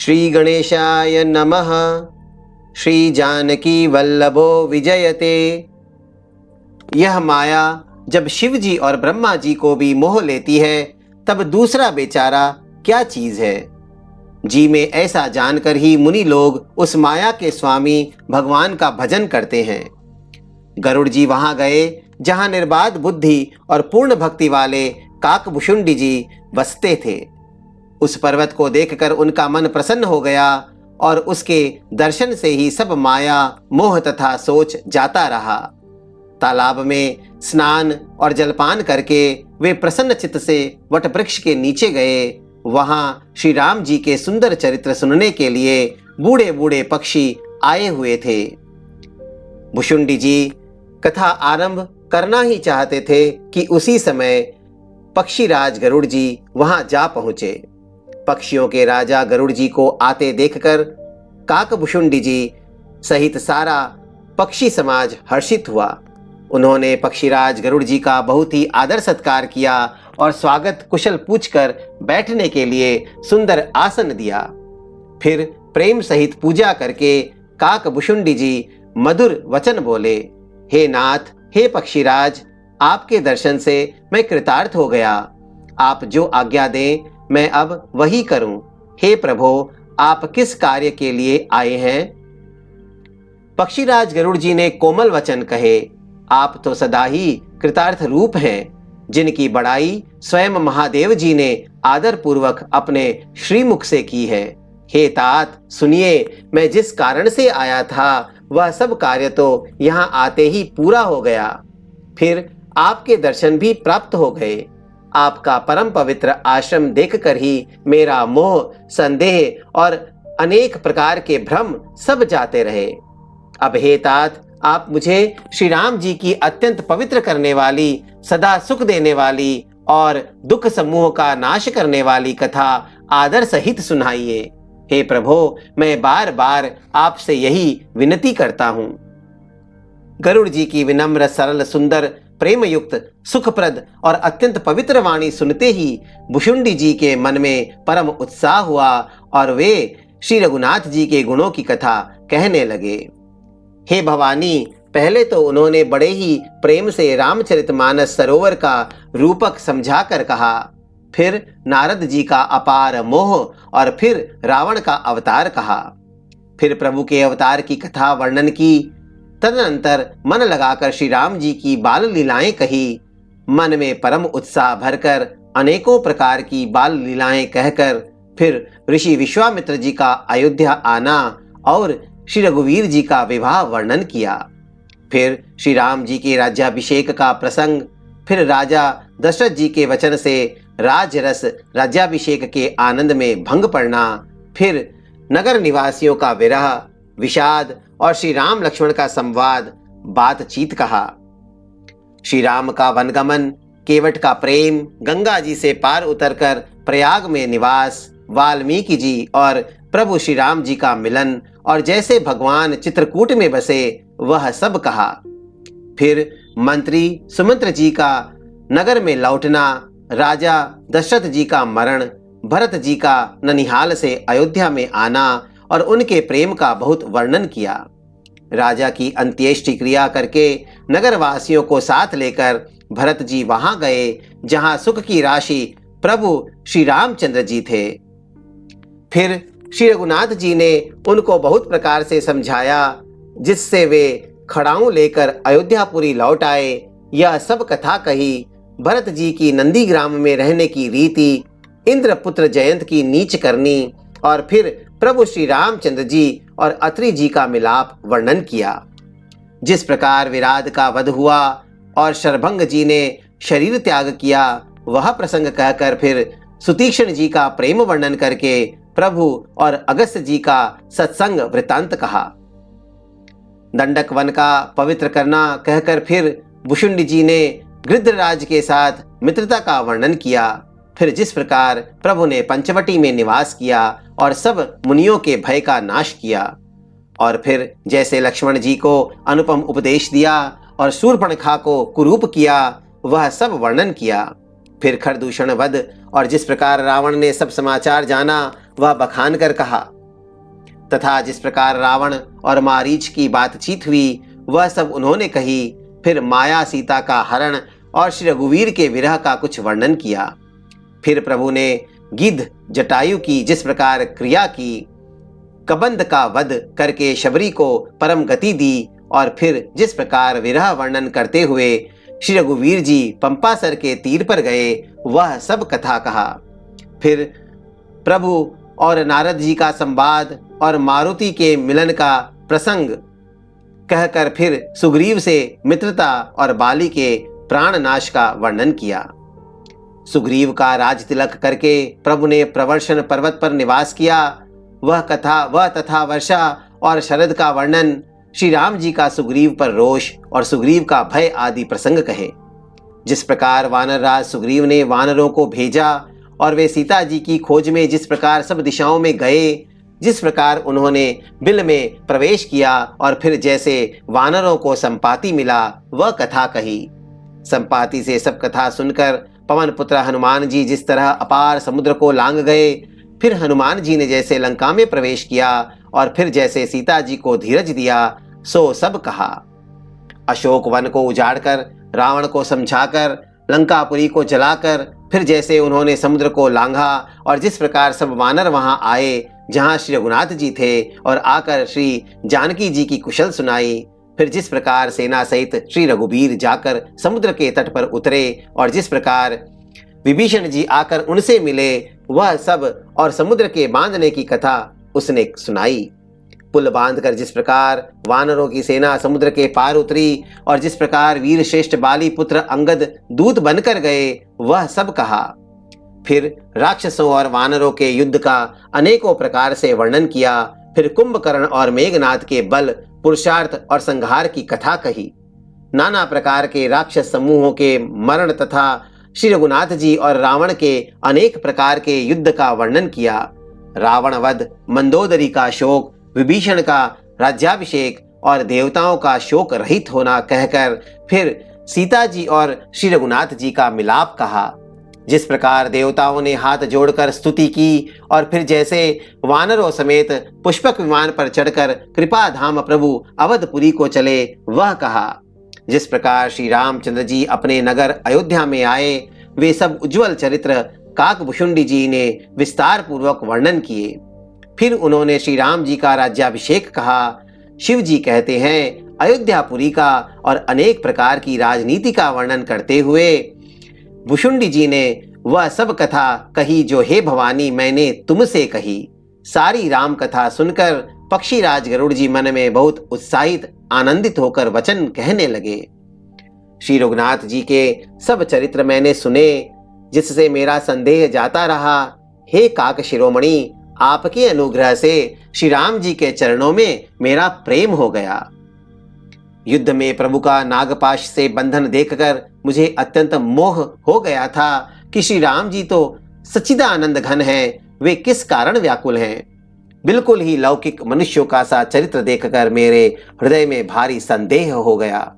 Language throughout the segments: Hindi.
श्री गणेशाय नमः। श्री जानकी वल्लभो विजयते। यह माया जब शिव जी और ब्रह्मा जी को भी मोह लेती है, तब दूसरा बेचारा क्या चीज है। जी में ऐसा जानकर ही मुनि लोग उस माया के स्वामी भगवान का भजन करते हैं। गरुड़ जी वहां गए जहां निर्बाध बुद्धि और पूर्ण भक्ति वाले काकभुशुंडी जी बसते थे। उस पर्वत को देखकर उनका मन प्रसन्न हो गया और उसके दर्शन से ही सब माया, मोह तथा सोच जाता रहा। तालाब में स्नान और जलपान करके वे प्रसन्न चित्त से वटवृक्ष के नीचे गए। वहां श्री राम जी के सुंदर चरित्र सुनने के लिए बूढ़े बूढ़े पक्षी आए हुए थे। भुशुंडी जी कथा आरंभ करना ही चाहते थे कि उसी समय पक्षीराज गरुड़ जी वहां जा पहुंचे। पक्षियों के राजा गरुड़ जी को आते देखकर काकभुशुंडी जी सहित सारा पक्षी समाज हर्षित हुआ। उन्होंने पक्षीराज गरुड़ जी का बहुत ही आदर सत्कार किया और स्वागत कुशल पूछकर बैठने के लिए सुंदर आसन दिया। फिर प्रेम सहित पूजा करके काकभुशुंडी जी मधुर वचन बोले, हे नाथ, हे पक्षीराज, आपके दर्शन से मैं कृतार्थ हो गया। आप जो आज्ञा दें मैं अब वही करूं। हे प्रभो, आप किस कार्य के लिए आए हैं? पक्षीराज गरुड़ जी ने कोमल वचन कहे, आप तो सदा ही कृतार्थ रूप हैं, जिनकी बड़ाई स्वयं महादेव जी ने आदर पूर्वक अपने श्रीमुख से की है। हे तात, सुनिए, मैं जिस कारण से आया था वह सब कार्य तो यहाँ आते ही पूरा हो गया। फिर आपके दर्शन भी प्राप्त हो गए। आपका परम पवित्र आश्रम देखकर ही मेरा मोह, संदेह और अनेक प्रकार के भ्रम सब जाते रहे। अब हे तात, आप मुझे श्री राम जी की अत्यंत पवित्र करने वाली, सदा सुख देने वाली और दुख समूह का नाश करने वाली कथा आदर सहित सुनाइए। हे प्रभो, मैं बार बार आपसे यही विनती करता हूँ। गरुड़ जी की विनम्र, सरल, सुंदर, प्रेम युक्त, सुखप्रद और अत्यंत पवित्र वाणी सुनते ही भुशुंडी जी के मन में परम उत्साह हुआ और वे श्री रघुनाथ जी के गुणों की कथा कहने लगे। हे भवानी, पहले तो उन्होंने बड़े ही प्रेम से रामचरितमानस सरोवर का रूपक समझाकर कहा, फिर नारद जी का अपार मोह और फिर रावण का अवतार कहा, फिर प्रभु के अवतार की कथा वर्णन की। तदनंतर मन लगाकर श्री राम जी की बाल लीलाएं कही। मन में परम उत्साह भरकर अनेकों प्रकार की बाल लीलाएं कहकर फिर ऋषि विश्वामित्र जी का अयोध्या आना और श्री रघुवीर जी का विवाह वर्णन किया। फिर श्री राम जी के राज्याभिषेक का प्रसंग, फिर राजा दशरथ जी के वचन से राजरस राज्याभिषेक के आनंद में भंग पड़ना, फिर नगर निवासियों का विरह, विषाद और श्री राम लक्ष्मण का संवाद, बातचीत कहा। श्री राम का वनगमन, केवट का प्रेम, गंगा जी से पार उतरकर प्रयाग में निवास, वाल्मीकि जी और प्रभु श्री राम जी का मिलन और जैसे भगवान चित्रकूट में बसे वह सब कहा। फिर मंत्री सुमंत्र जी का नगर में लौटना, राजा दशरथ जी का मरण, भरत जी का ननिहाल से अयोध्या में आना और उनके प्रेम का बहुत वर्णन किया। राजा की अंत्येष्टि क्रिया करके नगरवासियों को साथ लेकर भरत जी वहां गए जहां सुख की राशि प्रभु श्री रामचंद्र जी थे। फिर श्री रघुनाथ जी ने उनको बहुत प्रकार से समझाया, जिससे वे खड़ाऊं लेकर अयोध्यापुरी लौट आए। यह सब कथा कही। भरत जी की नंदीग्राम में रहने की रीति, इंद्रपुत्र जयंत की नीच करनी और फिर प्रभु श्री रामचंद्र जी और अत्रि जी का मिलाप वर्णन किया। जिस प्रकार विराट का वध हुआ और शरभंग जी ने शरीर त्याग किया, वह प्रसंग कहकर फिर सुतीक्ष्ण जी का प्रेम वर्णन करके प्रभु और अगस्त्य जी का सत्संग वृतांत कहा। दंडक वन का पवित्र करना कहकर फिर भुशुंडी जी ने गृध्रराज के साथ मित्रता का वर्णन किया। फिर जिस प्रकार प्रभु ने पंचवटी में निवास किया और सब मुनियों के भय का नाश किया, और फिर जैसे लक्ष्मण जी को अनुपम उपदेश दिया और शूर्पणखा को कुरूप किया, वह सब वर्णन किया। फिर खरदूषण वध और जिस प्रकार रावण ने सब समाचार जाना, वह बखान कर कहा। तथा जिस प्रकार रावण और मारीच की बातचीत हुई वह सब उन्होंने कही। फिर माया सीता का हरण और श्री रघुवीर के विरह का कुछ वर्णन किया। फिर प्रभु ने गिद्ध जटायु की जिस प्रकार क्रिया की, कबंध का वध करके शबरी को परम गति दी, और फिर जिस प्रकार विरह वर्णन करते हुए श्री रघुवीर जी पंपासर के तीर पर गए, वह सब कथा कहा। फिर प्रभु और नारद जी का संवाद और मारुति के मिलन का प्रसंग कहकर फिर सुग्रीव से मित्रता और बाली के प्राण नाश का वर्णन किया। सुग्रीव का राज तिलक करके प्रभु ने प्रवर्षण पर्वत पर निवास किया, वह तथा वर्षा और शरद का वर्णन, श्री राम जी का सुग्रीव पर रोष और सुग्रीव का भय आदि प्रसंग कहे। जिस प्रकार वानर राज सुग्रीव ने वानरों को भेजा और वे सीता जी की खोज में जिस प्रकार सब दिशाओं में गए, जिस प्रकार उन्होंने बिल में प्रवेश किया और फिर जैसे वानरों को संपाति मिला, वह कथा कही। संपाति से सब कथा सुनकर पवन पुत्र हनुमान जी जिस तरह अपार समुद्र को लांग गए, फिर हनुमान जी ने जैसे लंका में प्रवेश किया और फिर जैसे सीता जी को धीरज दिया, सो सब कहा। अशोक वन को उजाड़कर, रावण को समझाकर, लंकापुरी को जलाकर, फिर जैसे उन्होंने समुद्र को लांघा और जिस प्रकार सब वानर वहां आए जहां श्री रघुनाथ जी थे और आकर श्री जानकी जी की कुशल सुनाई, फिर जिस प्रकार सेना सहित श्री रघुबीर जाकर समुद्र के तट पर उतरे और जिस प्रकार विभीषण जी आकर उनसे मिले, वह सब और समुद्र के बांधने की कथा उसने सुनाई। पुल बांधकर जिस प्रकार वानरों की सेना समुद्र के पार उतरी और जिस प्रकार वीर श्रेष्ठ बाली पुत्र अंगद दूत बनकर गए, वह सब कहा। फिर राक्षसों और वानरों के युद्ध का अनेकों प्रकार से वर्णन किया। फिर कुंभकर्ण और मेघनाद के बल, पुरुषार्थ और संहार की कथा कही। नाना प्रकार के राक्षस समूहों के मरण तथा श्री रघुनाथ जी और रावण के अनेक प्रकार के युद्ध का वर्णन किया। रावण वध, मंदोदरी का शोक, विभीषण का राज्याभिषेक और देवताओं का शोक रहित होना कहकर फिर सीता जी और श्री रघुनाथ जी का मिलाप कहा। जिस प्रकार देवताओं ने हाथ जोड़कर स्तुति की और फिर जैसे वानरों समेत पुष्पक विमान पर चढ़कर कृपा धाम प्रभु अवधपुरी को चले, वह कहा। जिस प्रकार श्री रामचंद्र जी अपने नगर अयोध्या में आए, वे सब उज्जवल चरित्र काकभुशुंडी जी ने विस्तार पूर्वक वर्णन किए। फिर उन्होंने श्री राम जी का राज्याभिषेक कहा। शिव जी कहते हैं, अयोध्यापुरी का और अनेक प्रकार की राजनीति का वर्णन करते हुए भुशुंडी जी ने वह सब कथा कही जो हे भवानी मैंने तुमसे कही। सारी राम कथा सुनकर पक्षीराज गरुड़ जी मन में बहुत उत्साहित आनंदित होकर वचन कहने लगे। श्री रघुनाथ जी के सब चरित्र मैंने सुने, जिससे मेरा संदेह जाता रहा। हे काक शिरोमणि, आपके अनुग्रह से श्री राम जी के चरणों में मेरा प्रेम हो गया। युद्ध में प्रभु का नागपाश से बंधन देखकर मुझे अत्यंत मोह हो गया था कि श्री राम जी तो सच्चिदानंद घन हैं, वे किस कारण व्याकुल हैं। बिल्कुल ही लौकिक मनुष्यों का सा चरित्र देखकर मेरे हृदय में भारी संदेह हो गया।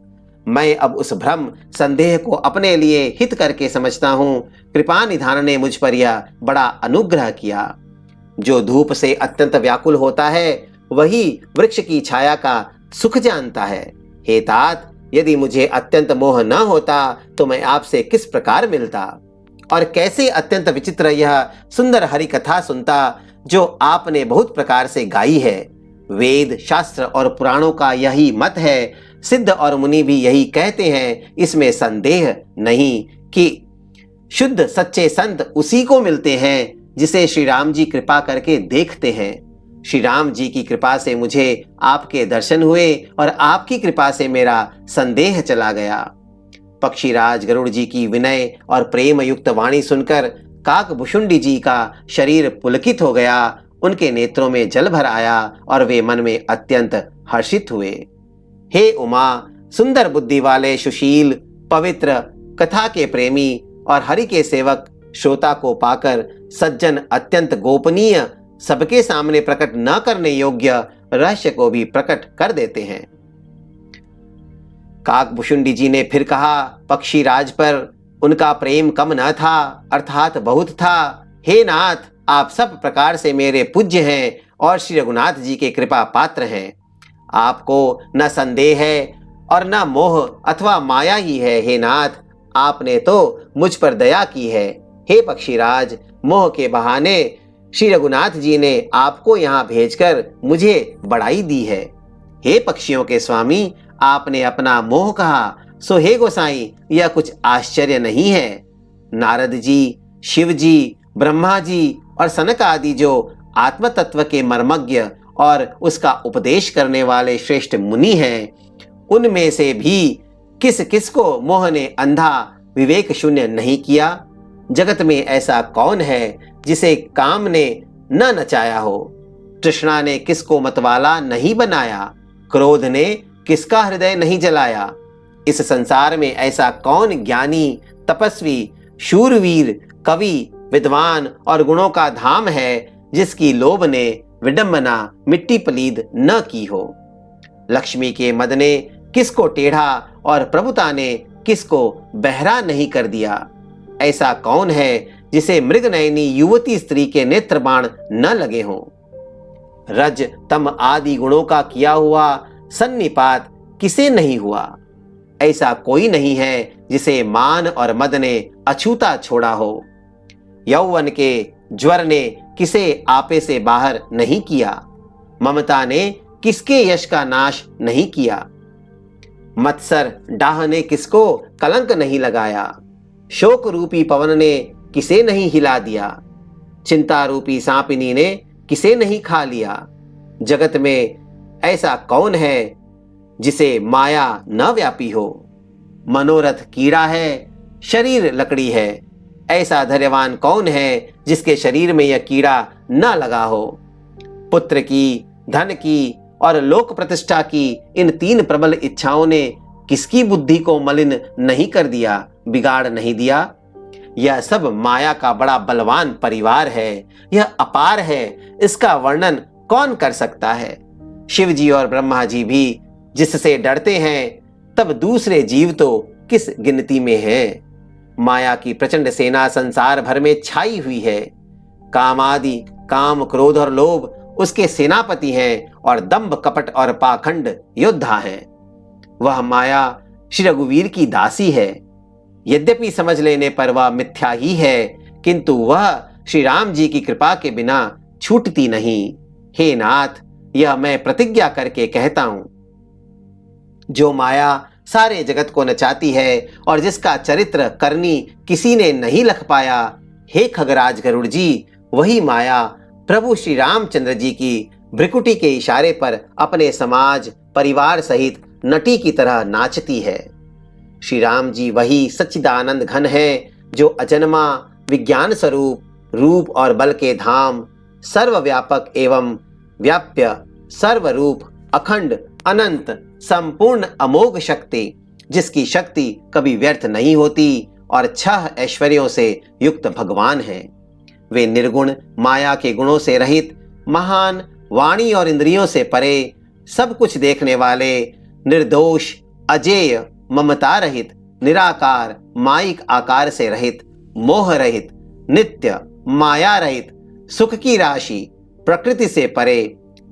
मैं अब उस भ्रम संदेह को अपने लिए हित करके समझता हूँ। कृपा निधान ने मुझ पर यह बड़ा अनुग्रह किया। जो धूप से अत्यंत व्याकुल होता है, वही वृक्ष की छाया का सुख जानता है। हे तात, यदि मुझे अत्यंत मोह न होता तो मैं आपसे किस प्रकार मिलता और कैसे अत्यंत विचित्र यह सुंदर हरि कथा सुनता जो आपने बहुत प्रकार से गाई है। वेद शास्त्र और पुराणों का यही मत है, सिद्ध और मुनि भी यही कहते हैं। इसमें संदेह नहीं कि शुद्ध सच्चे संत उसी को मिलते हैं जिसे श्री राम जी कृपा करके देखते हैं। श्री राम जी की कृपा से मुझे आपके दर्शन हुए और आपकी कृपा से मेरा संदेह चला गया। पक्षीराज गरुड़ जी की विनय और प्रेम युक्त वाणी सुनकर काकभुशुंडी जी का शरीर पुलकित हो गया। उनके नेत्रों में जल भर आया और वे मन में अत्यंत हर्षित हुए। हे उमा, सुंदर बुद्धि वाले सुशील पवित्र कथा के प्रेमी और हरि के सेवक श्रोता को पाकर सज्जन अत्यंत गोपनीय, सबके सामने प्रकट न करने योग्य रहस्य को भी प्रकट कर देते हैं। काकभुशुंडी जी ने फिर कहा, पक्षीराज पर उनका प्रेम कम न था, अर्थात बहुत था। हे नाथ, आप सब प्रकार से मेरे पूज्य हैं और श्री रघुनाथ जी के कृपा पात्र हैं। आपको न संदेह है और न मोह अथवा माया ही है। हे नाथ, आपने तो मुझ पर दया की है। हे पक्षीराज, मोह के बहाने श्री रघुनाथ जी ने आपको यहाँ भेजकर मुझे बड़ाई दी है। हे पक्षियों के स्वामी, आपने अपना मोह कहा, सो हे गोसाई, यह कुछ आश्चर्य नहीं है। नारद जी, शिव जी, ब्रह्मा जी और सनक आदि जो आत्म तत्व के मर्मज्ञ और उसका उपदेश करने वाले श्रेष्ठ मुनि हैं, उनमें से भी किस किस को मोह ने अंधा विवेक शून्य नहीं किया। जगत में ऐसा कौन है जिसे काम ने न नचाया हो। तृष्णा ने किसको मतवाला नहीं बनाया, क्रोध ने किसका हृदय नहीं जलाया। इस संसार में ऐसा कौन ज्ञानी, तपस्वी, शूरवीर, कवि, विद्वान और गुणों का धाम है जिसकी लोभ ने विडंबना मिट्टी पलीद न की हो। लक्ष्मी के मद ने किसको टेढ़ा और प्रभुता ने किसको बहरा नहीं कर दिया। ऐसा कौन है जिसे मृगनयनी युवती स्त्री के नेत्र बाण न लगे हों। रज तम आदि गुणों का किया हुआ सन्निपात किसे नहीं हुआ। ऐसा कोई नहीं है जिसे मान और मद ने अछूता छोड़ा हो। यौवन के ज्वर ने किसे आपे से बाहर नहीं किया। ममता ने किसके यश का नाश नहीं किया। मत्सर डाह ने किसको कलंक नहीं लगाया। शोक रूपी पवन ने किसे नहीं हिला दिया। चिंता रूपी सांपिनी ने किसे नहीं खा लिया। जगत में ऐसा कौन है जिसे माया न व्यापी हो। मनोरथ कीड़ा है, शरीर लकड़ी है। ऐसा धैर्यवान कौन है जिसके शरीर में यह कीड़ा न लगा हो। पुत्र की, धन की और लोक प्रतिष्ठा की इन तीन प्रबल इच्छाओं ने किसकी बुद्धि को मलिन नहीं कर दिया, बिगाड़ नहीं दिया। यह सब माया का बड़ा बलवान परिवार है। यह अपार है, इसका वर्णन कौन कर सकता है। शिव जी और ब्रह्मा जी भी जिससे डरते हैं, तब दूसरे जीव तो किस गिनती में हैं। माया की प्रचंड सेना संसार भर में छाई हुई है। काम आदि, काम, क्रोध और लोभ उसके सेनापति हैं और दंभ, कपट और पाखंड योद्धा हैं। वह माया श्री रघुवीर की दासी है। यद्यपि समझ लेने पर वह मिथ्या ही है, किंतु वह श्री राम जी की कृपा के बिना छूटती नहीं। हे नाथ, यह मैं प्रतिज्ञा करके कहता हूं। जो माया सारे जगत को नचाती है और जिसका चरित्र करनी किसी ने नहीं लख पाया, हे खगराज गरुड़ जी, वही माया प्रभु श्री रामचंद्र जी की भ्रिकुटी के इशारे पर अपने समाज परिवार सहित नटी की तरह नाचती है। श्री राम जी वही सच्चिदानंद घन है जो अजन्मा, विज्ञान स्वरूप, रूप और बल के धाम, सर्वव्यापक एवं व्याप्य, सर्वरूप, अखंड, अनंत, संपूर्ण अमोघ शक्ति, जिसकी शक्ति कभी व्यर्थ नहीं होती और 6 ऐश्वर्यों से युक्त भगवान हैं। वे निर्गुण, माया के गुणों से रहित, महान, वाणी और इंद्रियों से परे, सब कुछ देखने वाले, निर्दोष, अजेय, ममता रहित, निराकार, माइक आकार से रहित, मोह रहित, नित्य, माया रहित, सुख की राशि, प्रकृति से परे,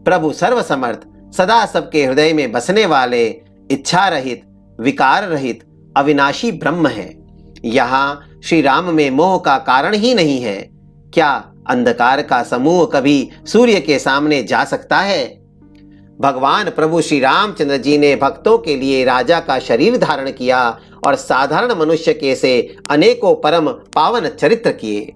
प्रभु सर्वसमर्थ, सदा सबके हृदय में बसने वाले, इच्छा रहित, विकार रहित, अविनाशी ब्रह्म है। यहाँ श्री राम में मोह का कारण ही नहीं है। क्या अंधकार का समूह कभी सूर्य के सामने जा सकता है? भगवान प्रभु श्री रामचंद्र जी ने भक्तों के लिए राजा का शरीर धारण किया और साधारण मनुष्य के से अनेकों परम पावन चरित्र किए।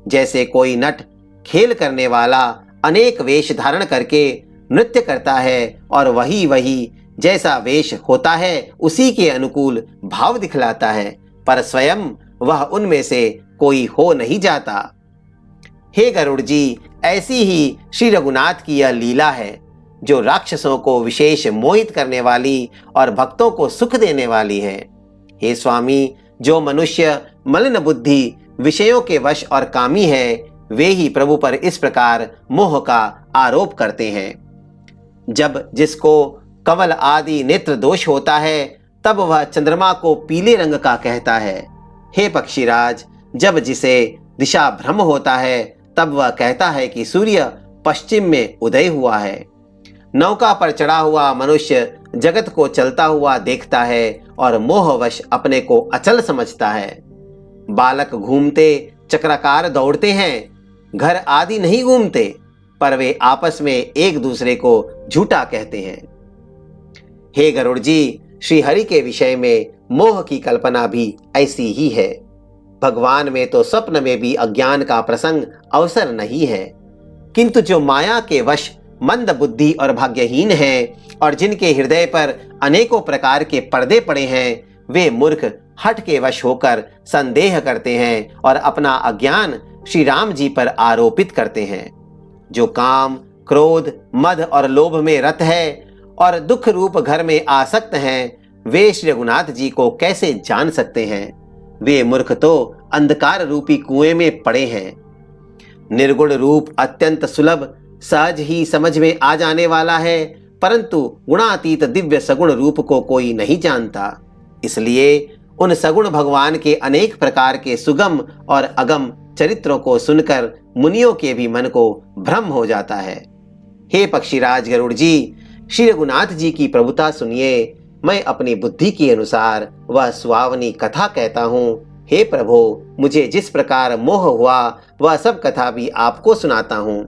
जैसे कोई नट खेल करने वाला अनेक वेश धारण करके नृत्य करता है और वही जैसा वेश होता है उसी के अनुकूल भाव दिखलाता है, पर स्वयं वह उनमें से कोई हो नहीं जाता। हे गरुड़ जी, ऐसी ही श्री रघुनाथ की यह लीला है जो राक्षसों को विशेष मोहित करने वाली और भक्तों को सुख देने वाली है। हे स्वामी, जो मनुष्य मलिन बुद्धि, विषयों के वश और कामी है, वे ही प्रभु पर इस प्रकार मोह का आरोप करते हैं। जब जिसको कमल आदि नेत्र दोष होता है, तब वह चंद्रमा को पीले रंग का कहता है। हे पक्षीराज, जब जिसे दिशा भ्रम होता है, तब वह कहता है कि सूर्य पश्चिम में उदय हुआ है। नौका पर चढ़ा हुआ मनुष्य जगत को चलता हुआ देखता है और मोहवश अपने को अचल समझता है। बालक घूमते चक्राकार दौड़ते हैं, घर आदि नहीं घूमते, पर वे आपस में एक दूसरे को झूठा कहते हैं। हे गरुड़ जी, श्री हरि के विषय में मोह की कल्पना भी ऐसी ही है। भगवान में तो स्वप्न में भी अज्ञान का प्रसंग अवसर नहीं है, किंतु जो माया के वश मंद बुद्धि और भाग्यहीन हैं और जिनके हृदय पर अनेकों प्रकार के पर्दे पड़े हैं, वे मूर्ख हठ के वश होकर संदेह करते हैं और अपना अज्ञान श्री राम जी पर आरोपित करते हैं। जो काम, क्रोध, मद और लोभ में रत है और दुख रूप घर में आसक्त हैं, वे श्री रघुनाथ जी को कैसे जान सकते हैं? वे मूर्ख तो अंधकार रूपी कुएं में पड़े हैं। निर्गुण रूप अत्यंत सुलभ, सहज ही समझ में आ जाने वाला है, परंतु गुणातीत दिव्य सगुण रूप को कोई नहीं जानता। इसलिए उन सगुण भगवान के अनेक प्रकार के सुगम और अगम चरित्रों को सुनकर मुनियों के भी मन को भ्रम हो जाता है। हे पक्षीराज गरुड़ जी, श्री रघुनाथ जी की प्रभुता सुनिए। मैं अपनी बुद्धि के अनुसार वह सुहावनी कथा कहता हूँ। हे प्रभु, मुझे जिस प्रकार मोह हुआ वह सब कथा भी आपको सुनाता हूँ।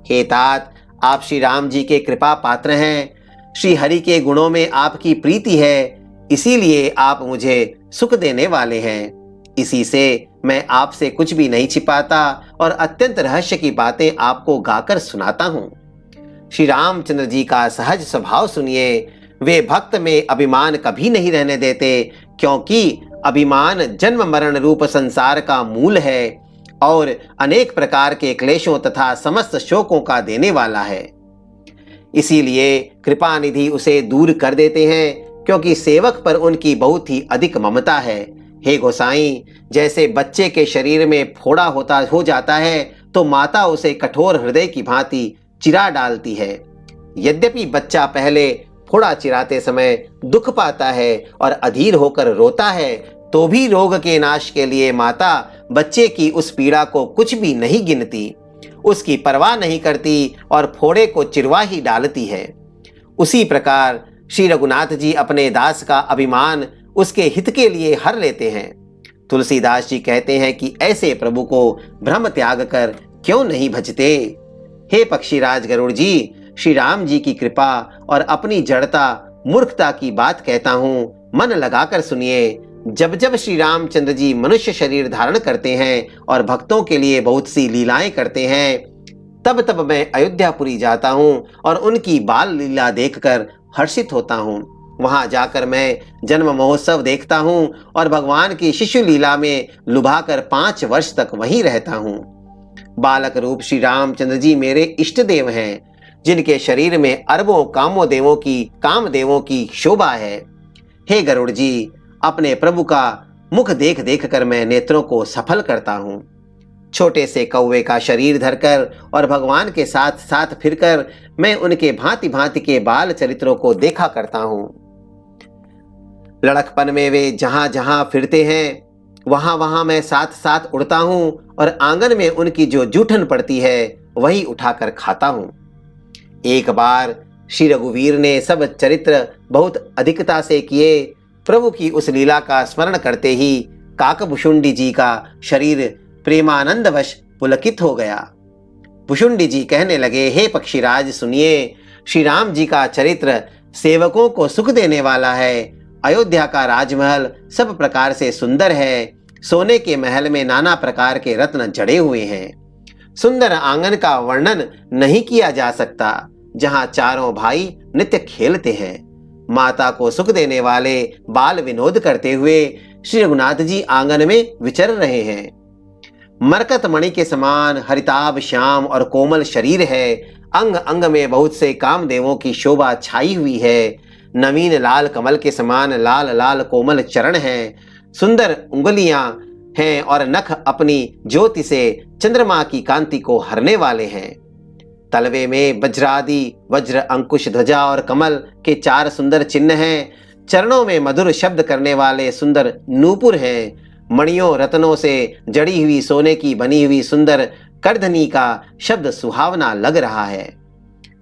हे तात, आप श्री राम जी के कृपा पात्र हैं। श्री हरि के गुणों में आपकी प्रीति है, इसीलिए आप मुझे सुख देने वाले हैं। इसी से मैं आपसे कुछ भी नहीं छिपाता और अत्यंत रहस्य की बातें आपको गाकर सुनाता हूँ। श्री रामचंद्र जी का सहज स्वभाव सुनिए। वे भक्त में अभिमान कभी नहीं रहने देते, क्योंकि अभिमान जन्म मरण रूप संसार का मूल है और अनेक प्रकार के क्लेशों तथा समस्त शोकों का देने वाला है। इसीलिए कृपा निधि उसे दूर कर देते हैं, क्योंकि सेवक पर उनकी बहुत ही अधिक ममता है। हे गोसाई, जैसे बच्चे के शरीर में फोड़ा हो जाता है तो माता उसे कठोर हृदय की भांति चिरा डालती है। यद्यपि बच्चा पहले फोड़ा चिराते समय दुख पाता है और अधीर होकर रोता है, तो भी रोग के नाश के लिए माता बच्चे की उस पीड़ा को कुछ भी नहीं गिनती, उसकी परवाह नहीं करती और फोड़े को चिरवा ही डालती है। उसी प्रकार श्री रघुनाथ जी अपने दास का अभिमान उसके हित के लिए हर लेते हैं। तुलसीदास जी कहते हैं कि ऐसे प्रभु को भ्रम त्याग कर क्यों नहीं भजते। हे पक्षीराज गरुड़ जी, श्री राम जी की कृपा और अपनी जड़ता मूर्खता की बात कहता हूँ, मन लगाकर सुनिए। जब जब श्री रामचंद्र जी मनुष्य शरीर धारण करते हैं और भक्तों के लिए बहुत सी लीलाएं करते हैं, तब तब मैं अयोध्यापुरी जाता हूँ और उनकी बाल लीला देखकर हर्षित होता हूँ। वहां जाकर मैं जन्म महोत्सव देखता हूँ और भगवान की शिशु लीला में लुभाकर 5 वर्ष तक वहीं रहता हूँ। बालक रूप श्री रामचंद्र जी मेरे इष्ट देव हैं, जिनके शरीर में अरबों कामदेवों की शोभा है। हे गरुड़ जी, अपने प्रभु का मुख देख देख कर मैं नेत्रों को सफल करता हूँ। छोटे से कौवे का शरीर धरकर और भगवान के साथ साथ फिरकर मैं उनके भांति भांति के बाल चरित्रों को देखा करता हूँ। लड़कपन में वे जहां जहां फिरते हैं वहां वहां मैं साथ साथ उड़ता हूँ और आंगन में उनकी जो जूठन पड़ती है वही उठाकर खाता हूँ। एक बार श्री रघुवीर ने सब चरित्र बहुत अधिकता से किए। प्रभु की उस लीला का स्मरण करते ही काकभुषुंडी जी का शरीर प्रेमानंदवश पुलकित हो गया। भुषुंडी जी कहने लगे, हे पक्षीराज सुनिए, श्री राम जी का चरित्र सेवकों को सुख देने वाला है। अयोध्या का राजमहल सब प्रकार से सुंदर है। सोने के महल में नाना प्रकार के रत्न जड़े हुए हैं। सुंदर आंगन का वर्णन नहीं किया जा सकता, जहां चारों भाई नित्य खेलते हैं। माता को सुख देने वाले बाल विनोद करते हुए श्री रघुनाथ जी आंगन में विचर रहे हैं। मरकत मणि के समान हरिताभ श्याम और कोमल शरीर है। अंग अंग में बहुत से कामदेवों की शोभा छाई हुई है। नवीन लाल कमल के समान लाल लाल कोमल चरण हैं। सुंदर उंगलियां हैं और नख अपनी ज्योति से चंद्रमा की कांति को हरने वाले हैं। तलवे में वज्रादि वज्र अंकुश ध्वजा और कमल के 4 सुंदर चिन्ह हैं। चरणों में मधुर शब्द करने वाले सुंदर नूपुर हैं। मणियों रत्नों से जड़ी हुई सोने की बनी हुई सुंदर करधनी का शब्द सुहावना लग रहा है।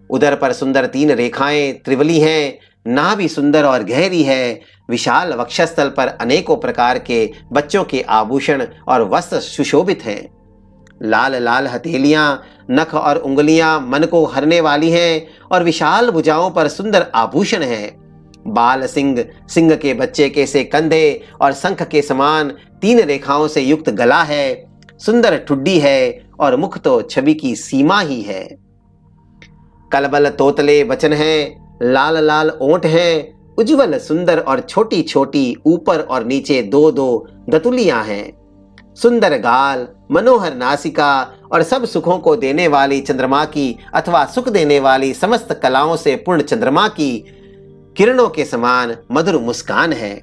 उदर पर सुंदर 3 रेखाएं त्रिवली हैं, नाभि सुंदर और गहरी है। विशाल वक्षस्थल पर अनेकों प्रकार के बच्चों के आभूषण और वस्त्र सुशोभित हैं। लाल लाल हथेलियां, नख और उंगलियां मन को हरने वाली हैं और विशाल भुजाओं पर सुंदर आभूषण हैं। बाल सिंह, सिंह के बच्चे के से कंधे और शंख के समान 3 रेखाओं से युक्त गला है। सुंदर ठुड्डी है और मुख तो छवि की सीमा ही है। कलबल तोतले वचन हैं, लाल लाल ओंठ हैं, उज्जवल सुंदर और छोटी छोटी ऊपर और नीचे 2-2 दतुलियां हैं। सुंदर गाल, मनोहर नासिका और सब सुखों को देने वाली चंद्रमा की अथवा सुख देने वाली समस्त कलाओं से पूर्ण चंद्रमा की किरणों के समान मधुर मुस्कान है।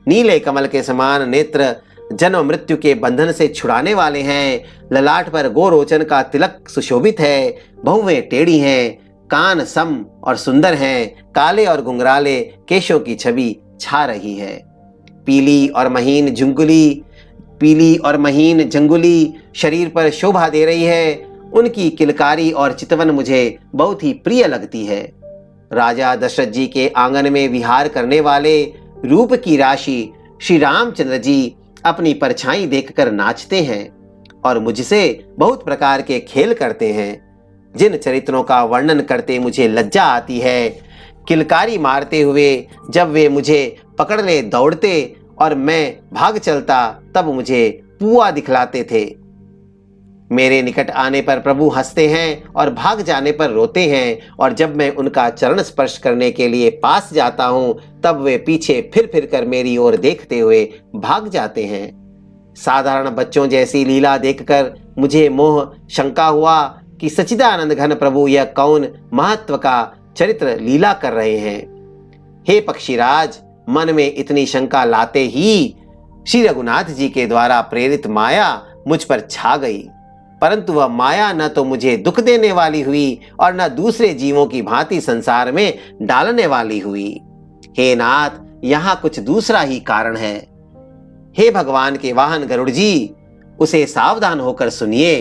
नीले कमल के समान नेत्र जन्म मृत्यु के बंधन से छुड़ाने वाले हैं। ललाट पर गोरोचन का तिलक सुशोभित है। भौवें टेढ़ी हैं, कान सम और सुंदर हैं। काले और घुंघराले केशों की छवि छा रही है। पीली और महीन जंगुली शरीर पर शोभा दे रही है। उनकी किलकारी और चितवन मुझे बहुत ही प्रिय लगती है। राजा दशरथ जी के आंगन में विहार करने वाले रूप की राशि श्री रामचंद्र जी अपनी परछाई देखकर नाचते हैं और मुझसे बहुत प्रकार के खेल करते हैं, जिन चरित्रों का वर्णन करते मुझे लज्जा आती है। किलकारी मारते हुए जब वे मुझे पकड़ने दौड़ते और मैं भाग चलता, तब मुझे पुआ दिखलाते थे। मेरे निकट आने पर प्रभु हंसते हैं और भाग जाने पर रोते हैं, और जब मैं उनका चरण स्पर्श करने के लिए पास जाता हूं, तब वे पीछे फिर फिर कर मेरी ओर देखते हुए भाग जाते हैं। साधारण बच्चों जैसी लीला देखकर मुझे मोह शंका हुआ कि सच्चिदानंद घन प्रभु यह कौन महत्व का चरित्र लीला कर रहे हैं। हे पक्षीराज, मन में इतनी शंका लाते ही श्री रघुनाथ जी के द्वारा प्रेरित माया मुझ पर छा गई, परंतु वह माया न तो मुझे दुख देने वाली हुई और न दूसरे जीवों की भांति संसार में डालने वाली हुई। हे नाथ, यहाँ कुछ दूसरा ही कारण है। हे भगवान के वाहन गरुड़ जी, उसे सावधान होकर सुनिए।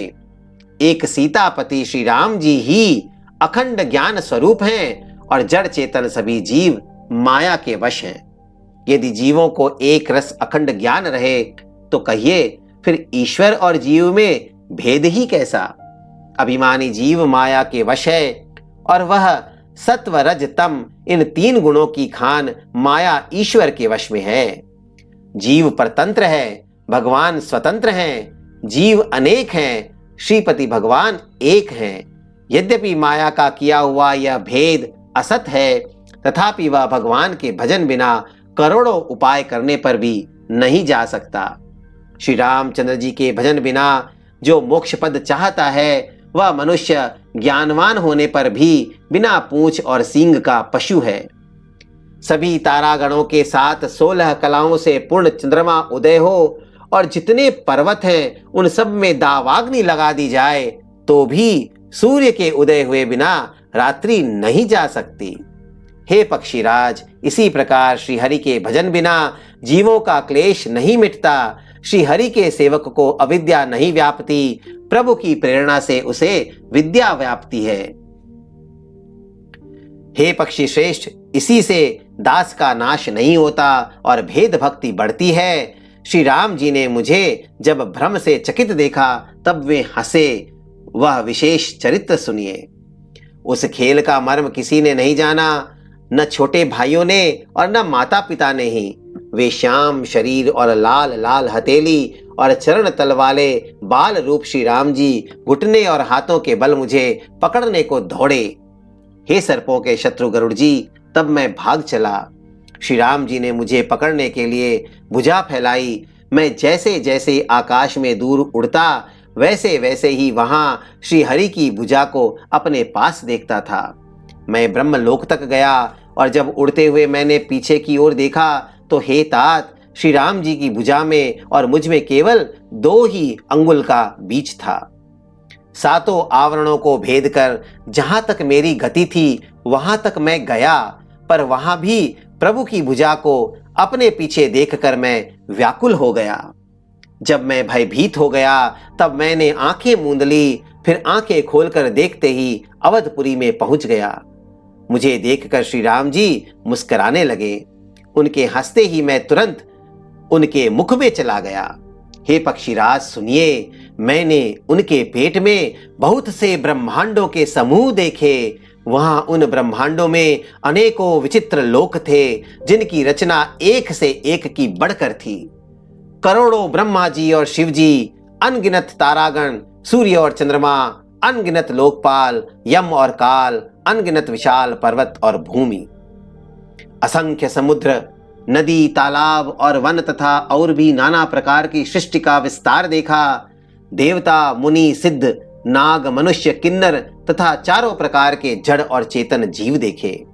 एक सीतापति श्री राम जी ही अखंड ज्ञान स्वरूप हैं और जड़ चेतन सभी जीव माया के वश हैं। यदि जीवों को एक रस अखंड ज्ञान रहे तो कहिए फिर ईश्वर और जीव में भेद ही कैसा। अभिमानी जीव माया के वश है और वह सत्व रज तम इन 3 गुणों की खान माया ईश्वर के वश में है। जीव परतंत्र है, भगवान स्वतंत्र हैं। जीव अनेक हैं, श्रीपति भगवान एक हैं। यद्यपि माया का किया हुआ यह भेद असत है, तथापि वह भगवान के भजन बिना करोड़ों उपाय करने पर भी नहीं जा सकता। श्री रामचंद्र जी के भजन बिना जो मोक्ष पद चाहता है, वह मनुष्य ज्ञानवान होने पर भी बिना पूंछ और सींग का पशु है। सभी तारागणों के साथ 16 कलाओं से पूर्ण चंद्रमा उदय हो और जितने पर्वत हैं उन सब में दावाग्नि लगा दी जाए, तो भी सूर्य के उदय हुए बिना रात्रि नहीं जा सकती। हे पक्षीराज, इसी प्रकार श्री हरि के भजन बिना जीवों का क्लेश नहीं मिटता। श्री हरि के सेवक को अविद्या नहीं व्यापती, प्रभु की प्रेरणा से उसे विद्या व्यापती है। हे पक्षी श्रेष्ठ, इसी से दास का नाश नहीं होता और भेद भक्ति बढ़ती है। श्री राम जी ने मुझे जब भ्रम से चकित देखा, तब वे हंसे। वह विशेष चरित्र सुनिए। उस खेल का मर्म किसी ने नहीं जाना, न छोटे भाइयों ने और न माता पिता ने ही। वे श्याम शरीर और लाल लाल हथेली और चरण तल वाले बाल रूप श्री राम जी घुटने और हाथों के बल मुझे पकड़ने को दौड़े। हे सर्पों के शत्रु गरुड़ जी, तब मैं भाग चला। श्री राम जी ने मुझे पकड़ने के लिए भुजा फैलाई। मैं जैसे जैसे आकाश में दूर उड़ता, वैसे वैसे ही वहां श्री हरि की भुजा को अपने पास देखता था। मैं ब्रह्मलोक तक गया और जब उड़ते हुए मैंने पीछे की ओर देखा, तो हे तात, श्री राम जी की भुजा में और मुझ में केवल 2 ही अंगुल का बीच था। 7 आवरणों को भेद कर जहां तक मेरी गति थी वहां तक मैं गया, पर वहां भी प्रभु की भुजा को अपने पीछे देखकर मैं व्याकुल हो गया। जब मैं भयभीत हो गया तब मैंने आंखें मूंद ली, फिर आंखें खोलकर देखते ही अवधपुरी में पहुंच गया। मुझे देखकर श्री राम जी मुस्कुराने लगे। उनके हंसते ही मैं तुरंत उनके मुख में चला गया। हे पक्षीराज सुनिए, मैंने उनके पेट में बहुत से ब्रह्मांडों के समूह देखे। वहां उन ब्रह्मांडों में अनेकों विचित्र लोक थे, जिनकी रचना एक से एक की बढ़कर थी। करोड़ों ब्रह्मा जी और शिव जी, अनगिनत तारागण, सूर्य और चंद्रमा, अनगिनत लोकपाल, यम और काल, अनगिनत विशाल पर्वत और भूमि, असंख्य समुद्र, नदी, तालाब और वन तथा और भी नाना प्रकार की सृष्टि का विस्तार देखा। देवता, मुनि, सिद्ध, नाग, मनुष्य, किन्नर तथा चारों प्रकार के जड़ और चेतन जीव देखे,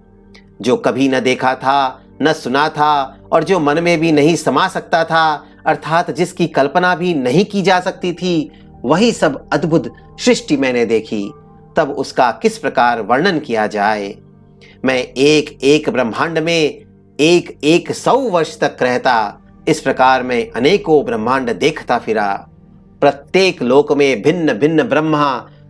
जो कभी न देखा था, न सुना था और जो मन में भी नहीं समा सकता था, अर्थात जिसकी कल्पना भी नहीं की जा सकती थी, वही सब अद्भुत सृष्टि मैंने देखी। तब उसका किस प्रकार वर्णन किया जाए। मैं एक एक ब्रह्मांड में एक एक 100 वर्ष तक रहता। इस प्रकार मैं अनेकों ब्रह्मांड देखता फिरा। प्रत्येक लोक में भिन्न भिन्न ब्रह्मा,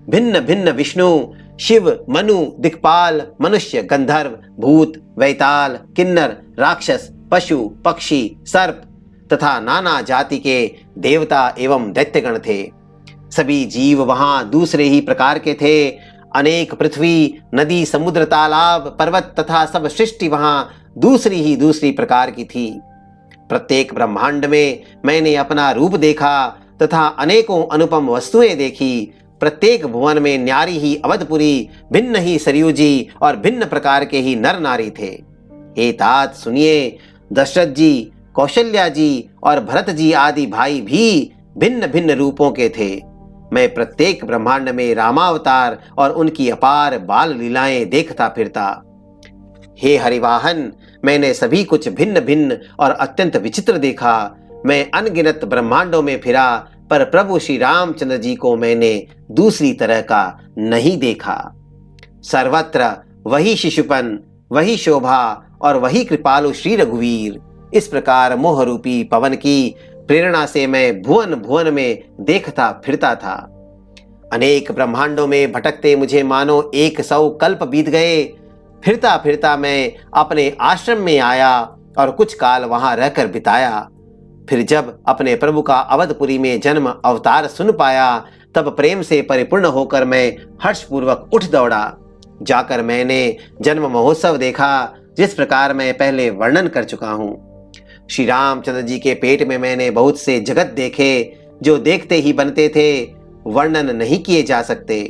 भिन्न भिन्न विष्णु, शिव, मनु, दिक्पाल, मनुष्य, गंधर्व, भूत, वैताल, किन्नर, राक्षस, पशु, पक्षी, सर्प तथा नाना जाति के देवता एवं दैत्यगण थे। सभी जीव वहां दूसरे ही प्रकार के थे। अनेक पृथ्वी, नदी, समुद्र, तालाब, पर्वत तथा सब सृष्टि वहां दूसरी प्रकार की थी। प्रत्येक ब्रह्मांड में मैंने अपना रूप देखा तथा अनेकों अनुपम वस्तुएं देखी। प्रत्येक भुवन में न्यारी ही अवधपुरी, भिन्न ही सरयू जी और भिन्न प्रकार के ही नर नारी थे। हे तात सुनिए, दशरथ जी, कौशल्या जी और भरत जी आदि भाई भी भिन्न भिन्न रूपों के थे। मैं प्रत्येक ब्रह्मांड में रामावतार और उनकी अपार बाल लीलाएं देखता फिरता। हे हरिवाहन, मैंने सभी कुछ भिन्न भिन्न और अत्यंत विचित्र देखा। मैं अनगिनत ब्रह्मांडों में फिरा, पर प्रभु श्री रामचंद्र जी को मैंने दूसरी तरह का नहीं देखा। सर्वत्र वही शिशुपन, वही शोभा और वही कृपालु श्री रघुवीर। इस प्रकार मोह रूपी पवन की प्रेरणा से मैं भुवन भुवन में देखता फिरता था। अनेक ब्रह्मांडों में भटकते मुझे मानो 100 कल्प बीत गए। फिरता फिरता मैं अपने आश्रम में आया और कुछ काल वहां रहकर बिताया। फिर जब अपने प्रभु का अवधपुरी में जन्म अवतार सुन पाया, तब प्रेम से परिपूर्ण होकर मैं हर्षपूर्वक उठ दौड़ा। जाकर मैंने जन्म महोत्सव देखा, जिस प्रकार मैं पहले वर्णन कर चुका हूँ। श्री रामचंद्र जी के पेट में मैंने बहुत से जगत देखे, जो देखते ही बनते थे, वर्णन नहीं किए जा सकते।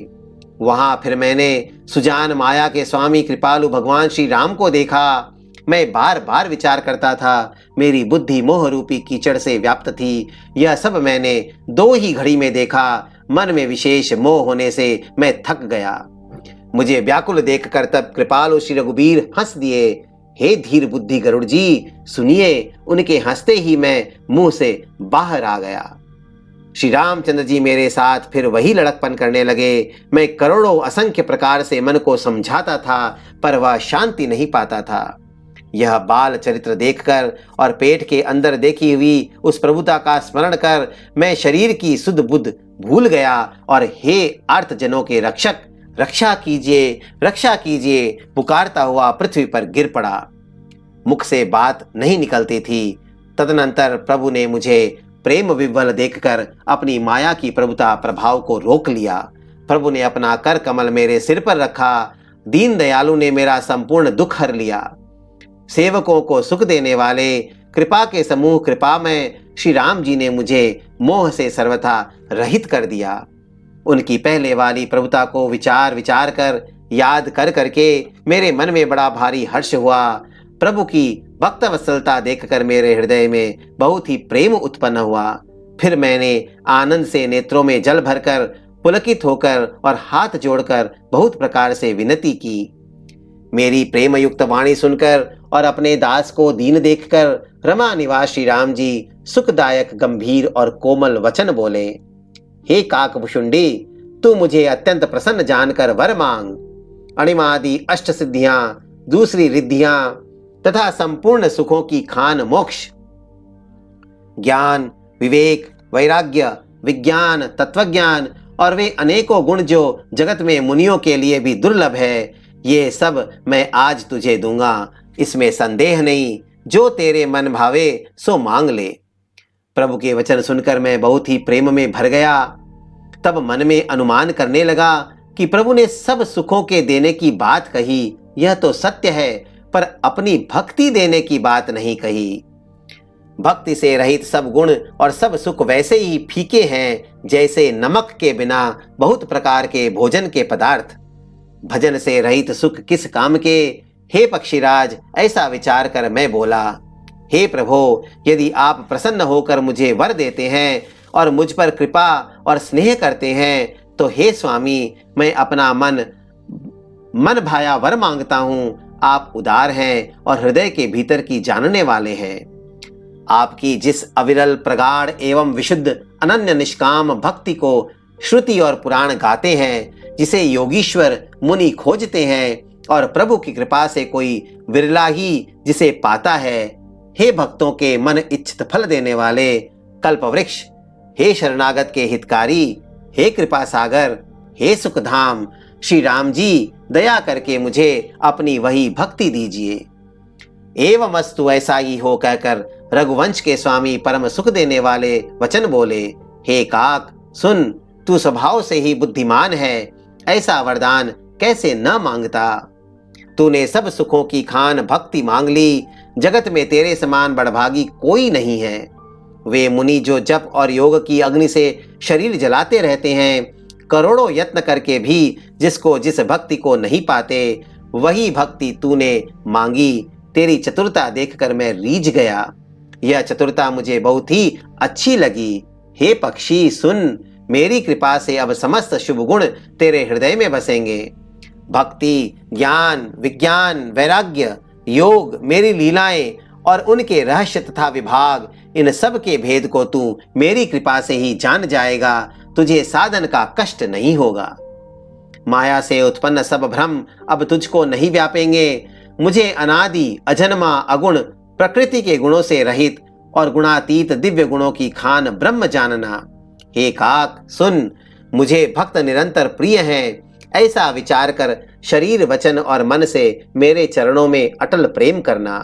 वहां फिर मैंने सुजान माया के स्वामी कृपालु भगवान श्री राम को देखा। मैं बार बार विचार करता था, मेरी बुद्धि मोह रूपी कीचड़ से व्याप्त थी। यह सब मैंने 2 ही घड़ी में देखा। मन में विशेष मोह होने से मैं थक गया। मुझे व्याकुल देखकर तब कृपालु श्री रघुबीर हंस दिए। हे धीर बुद्धि गरुड़ जी सुनिए, उनके हंसते ही मैं मुंह से बाहर आ गया। श्री रामचंद्र जी मेरे साथ फिर वही लड़कपन करने लगे। मैं करोड़ों असंख्य प्रकार से मन को समझाता था, पर वह शांति नहीं पाता था। यह बाल चरित्र देखकर और पेट के अंदर देखी हुई उस प्रभुता का स्मरण कर मैं शरीर की सुध बुध भूल गया और हे आर्त जनों के रक्षक, रक्षा कीजिए, रक्षा कीजिए पुकारता हुआ पृथ्वी पर गिर पड़ा। मुख से बात नहीं निकलती थी। तदनंतर प्रभु ने मुझे प्रेम विह्वल देखकर अपनी माया की प्रभुता प्रभाव को रोक लिया। प्रभु ने अपना कर कमल मेरे सिर पर रखा। दीन दयालु ने मेरा संपूर्ण दुख हर लिया। सेवकों को सुख देने वाले कृपा के समूह कृपा में श्री राम जी ने मुझे मोह से सर्वथा रहित कर दिया। उनकी पहले वाली प्रभुता को विचार विचार कर याद कर करके मेरे मन में बड़ा भारी हर्ष हुआ। प्रभु की भक्त वत्सलता देखकर मेरे हृदय में बहुत ही प्रेम उत्पन्न हुआ। फिर मैंने आनंद से नेत्रों में जल भरकर पुलकित होकर और हाथ जोड़कर बहुत प्रकार से विनती की। मेरी प्रेम युक्त वाणी सुनकर और अपने दास को दीन देखकर रमा निवास श्री राम जी सुखदायक गंभीर और कोमल वचन बोले। हे काकभुषुंडी, तू मुझे अत्यंत प्रसन्न जानकर वर मांग। अणिमादि अष्ट सिद्धियां, दूसरी रिद्धियां तथा संपूर्ण सुखों की खान मोक्ष, ज्ञान, विवेक, वैराग्य, विज्ञान, तत्वज्ञान और वे अनेकों गुण जो जगत में मुनियों के लिए भी दुर्लभ है, ये सब मैं आज तुझे दूंगा, इसमें संदेह नहीं। जो तेरे मन भावे सो मांग ले। प्रभु के वचन सुनकर मैं बहुत ही प्रेम में भर गया। तब मन में अनुमान करने लगा कि प्रभु ने सब सुखों के देने की बात कही, यह तो सत्य है, पर अपनी भक्ति देने की बात नहीं कही। भक्ति से रहित सब गुण और सब सुख वैसे ही फीके हैं जैसे नमक के बिना बहुत प्रकार के भोजन के पदार्थ। भजन से रहित सुख किस काम के? हे पक्षीराज, ऐसा विचार कर मैं बोला, हे प्रभो, यदि आप प्रसन्न होकर मुझे वर देते हैं और मुझ पर कृपा और स्नेह करते हैं, तो हे स्वामी, मैं अपना मन भाया वर मांगता हूँ। आप उदार हैं और हृदय के भीतर की जानने वाले हैं। आपकी जिस अविरल, प्रगाढ़ एवं विशुद्ध, अनन्य निष्काम भक्ति को श्रुति और पुराण गाते हैं, जिसे योगीश्वर मुनि खोजते हैं और प्रभु की कृपा से कोई विरला ही जिसे पाता है, हे भक्तों के मन इच्छित फल देने वाले कल्पवृक्ष, हे शरणागत के हितकारी, हे कृपा सागर, हे सुखधाम, श्री राम जी, दया करके मुझे अपनी वही भक्ति दीजिए। एवमस्तु, ऐसा ही हो कहकर रघुवंश के स्वामी परम सुख देने वाले वचन बोले, हे काक सुन, तू स्वभाव से ही बुद्धिमान है, ऐसा वरदान कैसे न मांगता। तूने सब सुखों की खान भक्ति मांग ली। जगत में तेरे समान बड़भागी कोई नहीं है। वे मुनि जो जप और योग की अग्नि से शरीर जलाते रहते हैं, करोड़ों यत्न करके भी जिसको जिस भक्ति को नहीं पाते, वही भक्ति तूने मांगी। तेरी चतुरता देखकर मैं रीझ गया। यह चतुरता मुझे बहुत ही अच्छी लगी। हे पक्षी सुन, मेरी कृपा से अब समस्त शुभ गुण तेरे हृदय में बसेंगे। भक्ति, ज्ञान, विज्ञान, वैराग्य, योग, मेरी लीलाएं और उनके रहस्य तथा विभाग, इन सब के भेद को तू मेरी कृपा से ही जान जाएगा। तुझे साधन का कष्ट नहीं होगा। माया से उत्पन्न सब भ्रम अब तुझको नहीं व्यापेंगे। मुझे अनादि, अजन्मा, अगुण, प्रकृति के गुणों से रहित और गुणातीत दिव्य गुणों की खान ब्रह्म जानना। हे काक सुन, मुझे भक्त निरंतर प्रिय हैं, ऐसा विचार कर शरीर, वचन और मन से मेरे चरणों में अटल प्रेम करना।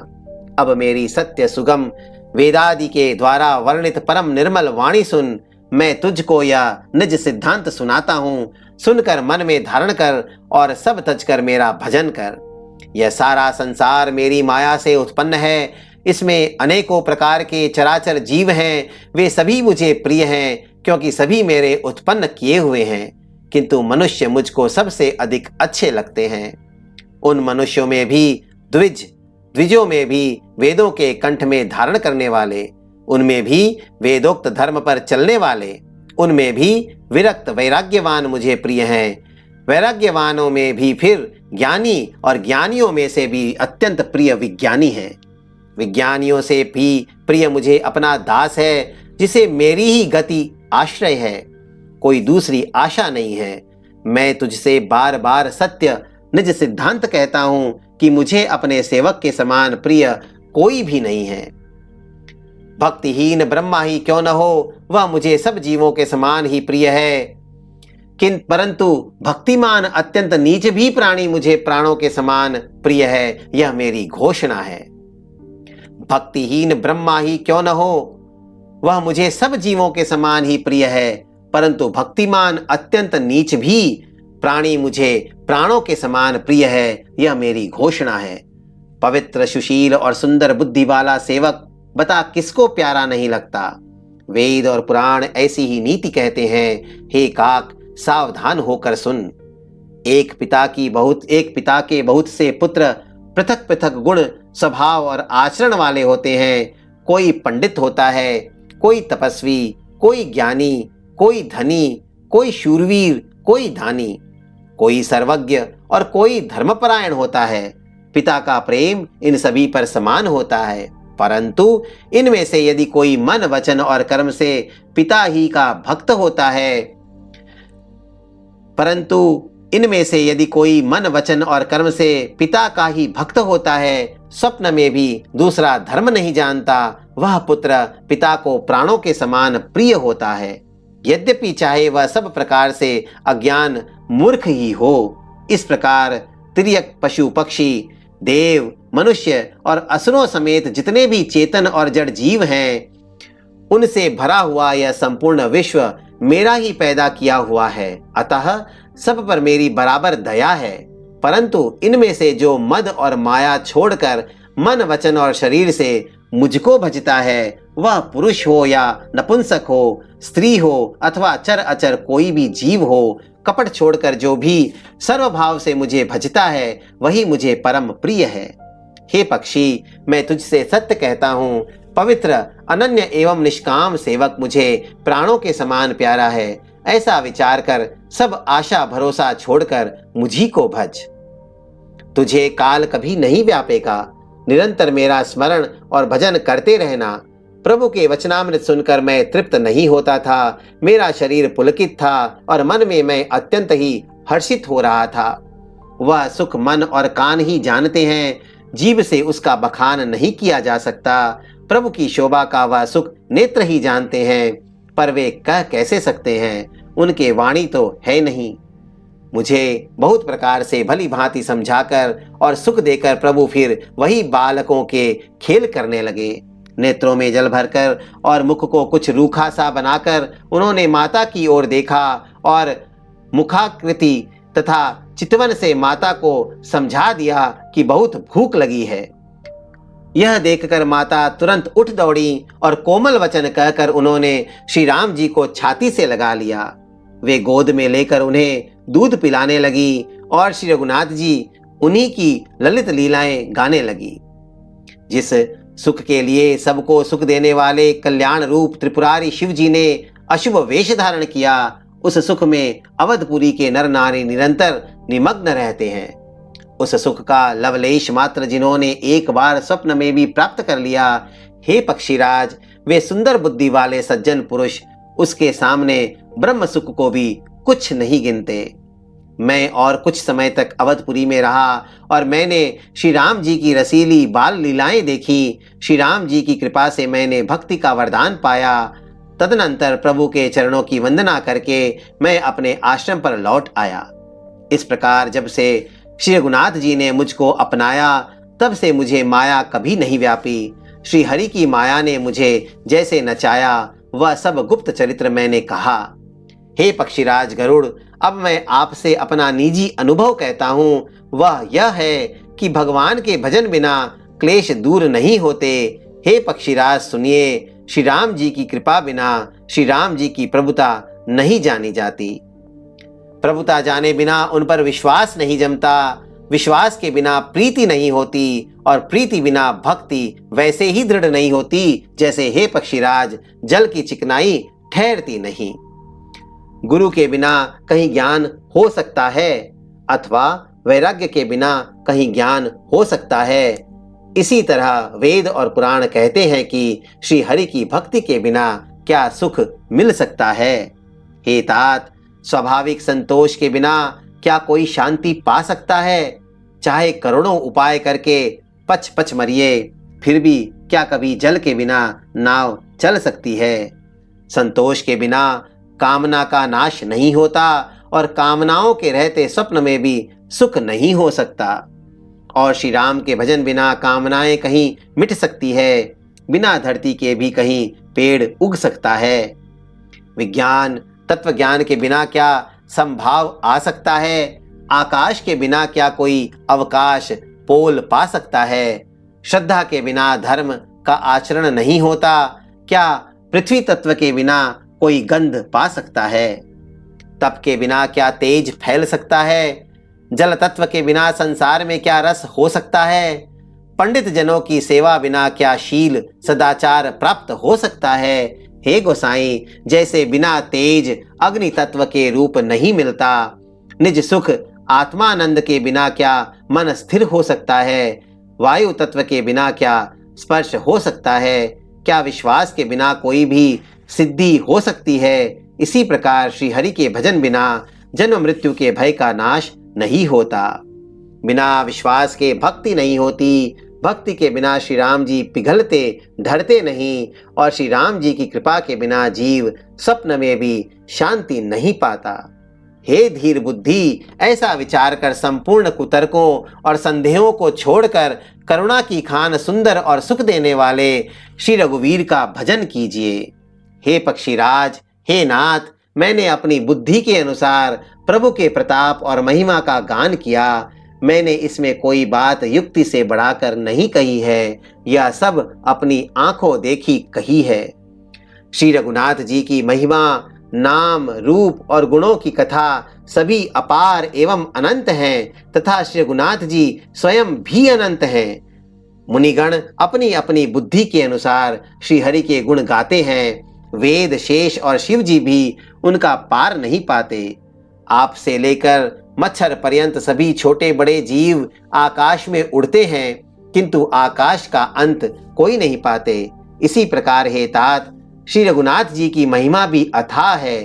अब मेरी सत्य, सुगम, वेदादि के द्वारा वर्णित परम निर्मल वाणी सुन। मैं तुझको यह निज सिद्धांत सुनाता हूँ। सुनकर मन में धारण कर और सब तज कर मेरा भजन कर। यह सारा संसार मेरी माया से उत्पन्न है। इसमें अनेकों प्रकार के चराचर जीव हैं। वे सभी मुझे प्रिय हैं, क्योंकि सभी मेरे उत्पन्न किए हुए हैं। किंतु मनुष्य मुझको सबसे अधिक अच्छे लगते हैं। उन मनुष्यों में भी द्विजों में भी वेदों के कंठ में धारण करने वाले, उनमें भी वेदोक्त धर्म पर चलने वाले, उनमें भी विरक्त वैराग्यवान मुझे प्रिय हैं। वैराग्यवानों में भी फिर ज्ञानी और ज्ञानियों में से भी अत्यंत प्रिय विज्ञानी हैं। विज्ञानियों से भी प्रिय मुझे अपना दास है, जिसे मेरी ही गति आश्रय है, कोई दूसरी आशा नहीं है। मैं तुझसे बार बार सत्य निज सिद्धांत कहता हूं कि मुझे अपने सेवक के समान प्रिय कोई भी नहीं है। भक्तिहीन ब्रह्मा ही क्यों न हो, वह मुझे सब जीवों के समान ही प्रिय है। परंतु भक्तिमान अत्यंत नीच भी प्राणी मुझे प्राणों के समान प्रिय है, यह मेरी घोषणा है। भक्तिहीन ब्रह्मा ही क्यों न हो, वह मुझे सब जीवों के समान ही प्रिय है, परंतु भक्तिमान अत्यंत नीच भी प्राणी मुझे प्राणों के समान प्रिय है, यह मेरी घोषणा है। पवित्र, सुशील और सुंदर बुद्धि वाला सेवक बता किसको प्यारा नहीं लगता। वेद और पुराण ऐसी ही नीति कहते हैं। हे काक, सावधान होकर सुन। एक पिता के बहुत से पुत्र पृथक पृथक गुण, स्वभाव और आचरण वाले होते हैं। कोई पंडित होता है, कोई तपस्वी, कोई ज्ञानी, कोई धनी, कोई शूरवीर, कोई दानी, कोई सर्वज्ञ और कोई धर्मपरायण होता है। पिता का प्रेम इन सभी पर समान होता है, परंतु इनमें से यदि कोई मन, वचन और कर्म से पिता ही का भक्त होता है, परंतु इनमें से यदि कोई मन, वचन और कर्म से पिता का ही भक्त होता है, स्वप्न में भी दूसरा धर्म नहीं जानता, वह पुत्र पिता को प्राणों के समान प्रिय होता है। यद्यपि चाहे वह सब प्रकार से अज्ञान मूर्ख ही हो। इस प्रकार तिर्यक पशु पक्षी, देव, मनुष्य और असुरों समेत जितने भी चेतन और जड़ जीव हैं, उनसे भरा हुआ यह संपूर्ण विश्व मेरा ही पैदा किया हुआ है। अतः सब पर मेरी बराबर दया है। परंतु इनमें से जो मद और माया छोड़कर मन, वचन और शरीर से मुझको भजता है, वह पुरुष हो या नपुंसक हो, स्त्री हो अथवा चर अचर कोई भी जीव हो, कपट छोड़कर जो भी सर्वभाव से मुझे भजता है, वही मुझे परम प्रिय है। हे पक्षी, मैं तुझसे सत्य कहता हूँ, पवित्र, अनन्य एवं निष्काम सेवक मुझे प्राणों के समान प्यारा है। ऐसा विचार कर सब आशा भरोसा छोड़कर मुझी को भज। तुझे काल कभी नहीं व्यापेगा। निरंतर मेरा स्मरण और भजन करते रहना। प्रभु के वचनामृत सुनकर मैं तृप्त नहीं होता था। मेरा शरीर पुलकित था और मन में मैं अत्यंत ही हर्षित हो रहा था। वह सुख मन और कान ही जानते हैं, जीभ से उसका बखान नहीं किया जा सकता। प्रभु की शोभा का वह सुख नेत्र ही जानते हैं, पर वे कह कैसे सकते हैं, उनके वाणी तो है नहीं। मुझे बहुत प्रकार से भली भांति समझाकर और सुख देकर प्रभु फिर वही बालकों के खेल करने लगे। नेत्रों में जल भरकर और मुख को कुछ रूखा सा बनाकर उन्होंने माता की ओर देखा और मुखाकृति तथा चितवन से माता को समझा दिया कि बहुत भूख लगी है। यह देखकर माता तुरंत उठ दौड़ी और कोमल वचन कहकर उन्होंने श्री राम जी को छाती से लगा लिया। वे गोद में लेकर उन्हें दूध पिलाने लगी और श्री रघुनाथ जी उन्हीं की ललित लीलाएं गाने लगी। जिस सुख के लिए सबको सुख देने वाले कल्याण रूप त्रिपुरारी शिव जी ने अशुभ वेश धारण किया, उस सुख में अवधपुरी के नर नारी निरंतर निमग्न रहते हैं। उस सुख का लवलेश मात्र जिन्होंने एक बार स्वप्न में भी प्राप्त कर लिया, हे पक्षीराज, वे सुंदर बुद्धि वाले सज्जन पुरुष उसके सामने ब्रह्म सुख को भी कुछ नहीं गिनते। मैं और कुछ समय तक अवधपुरी में रहा और मैंने श्री राम जी की रसीली बाल लीलाएं देखी। श्री राम जी की कृपा से मैंने भक्ति का वरदान पाया। तदनंतर प्रभु के चरणों की वंदना करके मैं अपने आश्रम पर लौट आया। इस प्रकार जब से श्री रघुनाथ जी ने मुझको अपनाया, तब से मुझे माया कभी नहीं व्यापी। श्री हरि की माया ने मुझे जैसे नचाया, वह सब गुप्त चरित्र मैंने कहा। हे पक्षीराज गरुड़, अब मैं आपसे अपना निजी अनुभव कहता हूँ। वह यह है कि भगवान के भजन बिना क्लेश दूर नहीं होते। हे पक्षीराज सुनिए, श्री राम जी की कृपा बिना श्री राम जी की प्रभुता नहीं जानी जाती। प्रभुता जाने बिना उन पर विश्वास नहीं जमता। विश्वास के बिना प्रीति नहीं होती और प्रीति बिना भक्ति वैसे ही दृढ़ नहीं होती जैसे हे पक्षीराज जल की चिकनाई ठहरती नहीं। गुरु के बिना कहीं ज्ञान हो सकता है अथवा वैराग्य के बिना कहीं ज्ञान हो सकता है। इसी तरह वेद और पुराण कहते हैं कि श्री हरि की भक्ति के बिना क्या सुख मिल सकता है। हे तात, स्वाभाविक संतोष के बिना क्या कोई शांति पा सकता है? चाहे करोड़ों उपाय करके पच पच मरिए, फिर भी क्या कभी जल के बिना नाव चल सकती है? संतोष के बिना कामना का नाश नहीं होता और कामनाओं के रहते स्वप्न में भी सुख नहीं हो सकता। और श्री राम के भजन बिना कामनाएं कहीं मिट सकती है, बिना धरती के भी कहीं पेड़ उग सकता है। विज्ञान तत्व ज्ञान के बिना क्या संभाव आ सकता है? आकाश के बिना क्या कोई अवकाश पोल पा सकता है? श्रद्धा के बिना धर्म का आचरण नहीं होता। क्या पृथ्वी तत्व के बिना कोई गंध पा सकता है? तप के बिना क्या तेज फैल सकता है? जल तत्व के बिना संसार में क्या रस हो सकता है? पंडित जनों की सेवा बिना क्या शील सदाचार प्राप्त हो सकता है? हे गोसाई, जैसे बिना तेज अग्नि तत्व के रूप नहीं मिलता, निज सुख आत्मानंद के बिना क्या मन स्थिर हो सकता है? वायु तत्व के बिना क्या स्पर्श हो सकता है? क्या विश्वास के बिना कोई भी सिद्धि हो सकती है? इसी प्रकार श्री हरि के भजन बिना जन्म मृत्यु के भय का नाश नहीं होता। बिना विश्वास के भक्ति नहीं होती। भक्ति के बिना श्री राम जी पिघलते ढरते नहीं, और श्री राम जी की कृपा के बिना जीव स्वप्न में भी शांति नहीं पाता। हे धीर बुद्धि, ऐसा विचार कर संपूर्ण कुतर्कों और संदेहों को छोड़कर करुणा की खान सुंदर और सुख देने वाले श्री रघुवीर का भजन कीजिए। हे पक्षीराज, हे नाथ, मैंने अपनी बुद्धि के अनुसार प्रभु के प्रताप और महिमा का गान किया। मैंने इसमें कोई बात युक्ति से बढ़ाकर नहीं कही है, यह सब अपनी आंखों देखी कही है। श्री रघुनाथ जी की महिमा, नाम, रूप और गुणों की कथा सभी अपार एवं अनंत हैं, तथा श्री रघुनाथ जी स्वयं भी अनंत हैं। मुनिगण अपनी अपनी बुद्धि के अनुसार श्री हरि के गुण गाते हैं। वेद, शेष और शिव जी भी उनका पार नहीं पाते। आपसे लेकर मच्छर पर्यंत सभी छोटे बड़े जीव आकाश में उड़ते हैं, किंतु आकाश का अंत कोई नहीं पाते। इसी प्रकार हे तात, श्री रघुनाथ जी की महिमा भी अथाह है,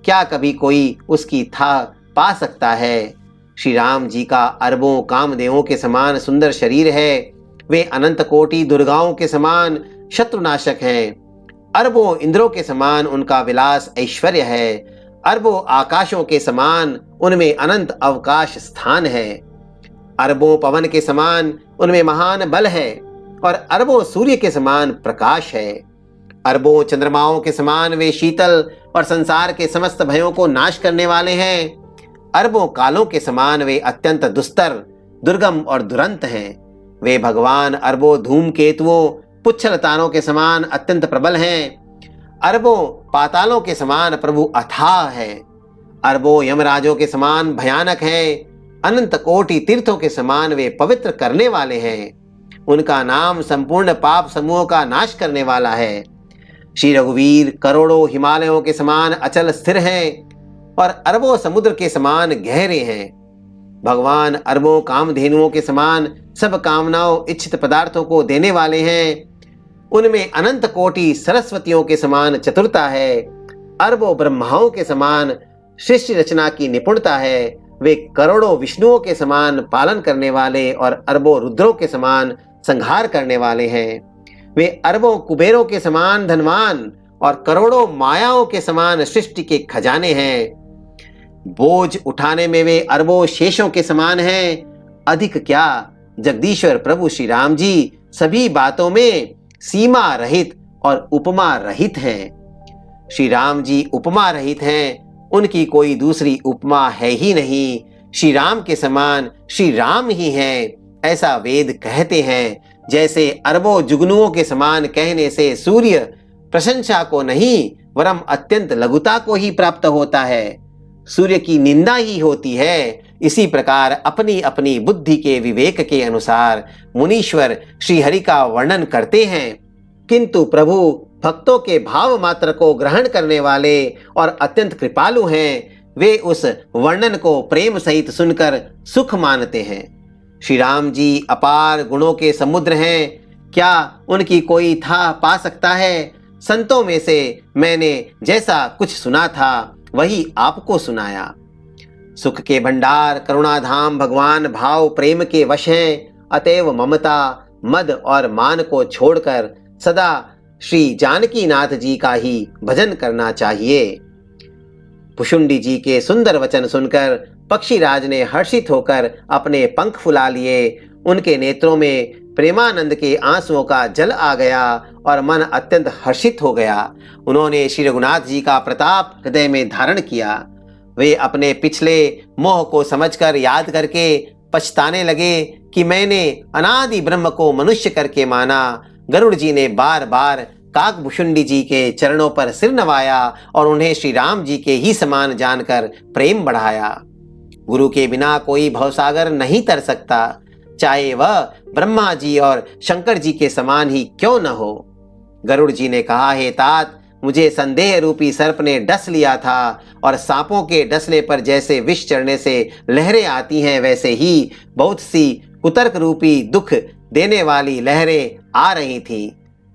क्या कभी कोई उसकी था पा सकता है। श्री राम जी का अरबों कामदेवों के समान सुंदर शरीर है। वे अनंत कोटि दुर्गाओं के समान शत्रुनाशक हैं। अरबों इंद्रों के समान उनका विलास ऐश्वर्य है। अरबों आकाशों के समान उनमें अनंत अवकाश स्थान है। अरबों पवन के समान उनमें महान बल है, और अरबों सूर्य के समान प्रकाश है। अरबों चंद्रमाओं के समान वे शीतल और संसार के समस्त भयों को नाश करने वाले हैं। अरबों कालों के समान वे अत्यंत दुस्तर, दुर्गम और दुरंत हैं। वे भगवान अरबों धूमकेतुओं, पुच्छल तारों के समान अत्यंत प्रबल हैं। अरबों पातालों के समान प्रभु अथाह है। अरबों यमराजों के समान भयानक हैं। अनंत कोटि तीर्थों के समान वे पवित्र करने वाले हैं। उनका नाम संपूर्ण पाप समूहों का नाश करने वाला है। श्री रघुवीर करोड़ों हिमालयों के समान अचल स्थिर हैं, और अरबों समुद्र के समान गहरे हैं। भगवान अरबों कामधेनुओं के समान सब कामनाओं इच्छित पदार्थों को देने वाले हैं। उनमें अनंत कोटि सरस्वतियों के समान चतुरता है। अरबों ब्रह्माओं के समान सृष्टि रचना की निपुणता है। वे करोड़ों विष्णुओं के समान पालन करने वाले और अरबों रुद्रों के समान संहार करने वाले हैं। वे अरबों कुबेरों के समान धनवान और करोड़ों मायाओं के समान सृष्टि के खजाने हैं। बोझ उठाने में वे अरबों शेषों के समान हैं। अधिक क्या, जगदीश्वर प्रभु श्री राम जी सभी बातों में सीमा रहित और उपमा रहित हैं। श्री राम जी उपमा रहित हैं, उनकी कोई दूसरी उपमा है ही नहीं। श्री राम के समान श्री राम ही हैं, ऐसा वेद कहते हैं। जैसे अरबों जुगनुओं के समान कहने से सूर्य प्रशंसा को नहीं वरम अत्यंत लघुता को ही प्राप्त होता है, सूर्य की निंदा ही होती है। इसी प्रकार अपनी अपनी बुद्धि के विवेक के अनुसार मुनीश्वर श्री हरि का वर्णन करते हैं, किंतु प्रभु भक्तों के भाव मात्र को ग्रहण करने वाले और अत्यंत कृपालु हैं। वे उस वर्णन को प्रेम सहित सुनकर सुख मानते हैं। श्री राम जी अपार गुणों के समुद्र हैं, क्या उनकी कोई था पा सकता है। संतों में से मैंने जैसा कुछ सुना था वही आपको सुनाया। सुख के भंडार करुणाधाम भगवान भाव प्रेम के वश हैं, अतएव ममता मद और मान को छोड़कर सदा श्री जानकी नाथ जी का ही भजन करना चाहिए। भुशुंडी जी के सुंदर वचन सुनकर पक्षीराज ने हर्षित होकर अपने पंख फुला लिए। उनके नेत्रों में प्रेमानंद के आंसुओं का जल आ गया और मन अत्यंत हर्षित हो गया। उन्होंने श्री रघुनाथ जी का प्रताप हृदय में धारण किया। वे अपने पिछले मोह को समझकर याद करके पछताने लगे कि मैंने अनादि ब्रह्म को मनुष्य करके माना। गरुड़ जी ने बार बार काकभुशुंडी जी के चरणों पर सिर नवाया और उन्हें श्री राम जी के ही समान जानकर प्रेम बढ़ाया। गुरु के बिना कोई भवसागर नहीं तर सकता, चाहे वह ब्रह्मा जी और शंकर जी के समान ही क्यों न हो। गरुड़ जी ने कहा, हे तात, मुझे संदेह रूपी सर्प ने डस लिया था, और सांपों के डसने पर जैसे विष चढ़ने से लहरें आती हैं, वैसे ही बहुत सी कुतर्क रूपी दुख देने वाली लहरें आ रही थीं।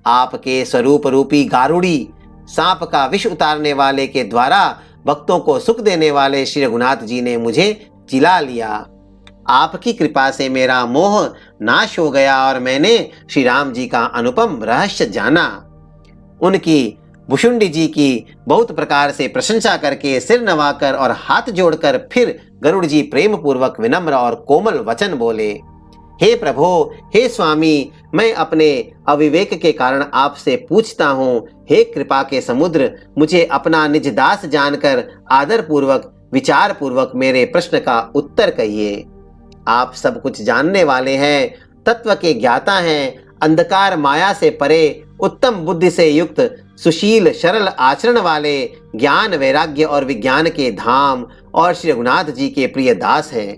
आपके स्वरूप रूपी गारुड़ी सांप का विष उतारने वाले के द्वारा भक्तों को सुख देने वाले श्री रघुनाथ जी ने मुझे चिल्ला लिया। आपकी कृपा से मेरा मोह नाश हो गया और मैंने श्री राम जी का अनुपम रहस्य जाना। उनकी भुषुंडी जी की बहुत प्रकार से प्रशंसा करके सिर नवाकर और हाथ जोड़कर फिर गरुड़ जी प्रेम पूर्वक विनम्र और कोमल वचन बोले, हे प्रभो, हे स्वामी, मैं अपने अविवेक के कारण आपसे पूछता हूँ, हे कृपा के समुद्र, मुझे अपना निज दास जानकर आदर पूर्वक विचार पूर्वक मेरे प्रश्न का उत्तर कहिए। आप सब कुछ जानने वाले हैं, तत्व के ज्ञाता हैं, अंधकार माया से परे, उत्तम बुद्धि से युक्त, सुशील सरल आचरण वाले, ज्ञान वैराग्य और विज्ञान के धाम और श्री रघुनाथ जी के प्रिय दास हैं।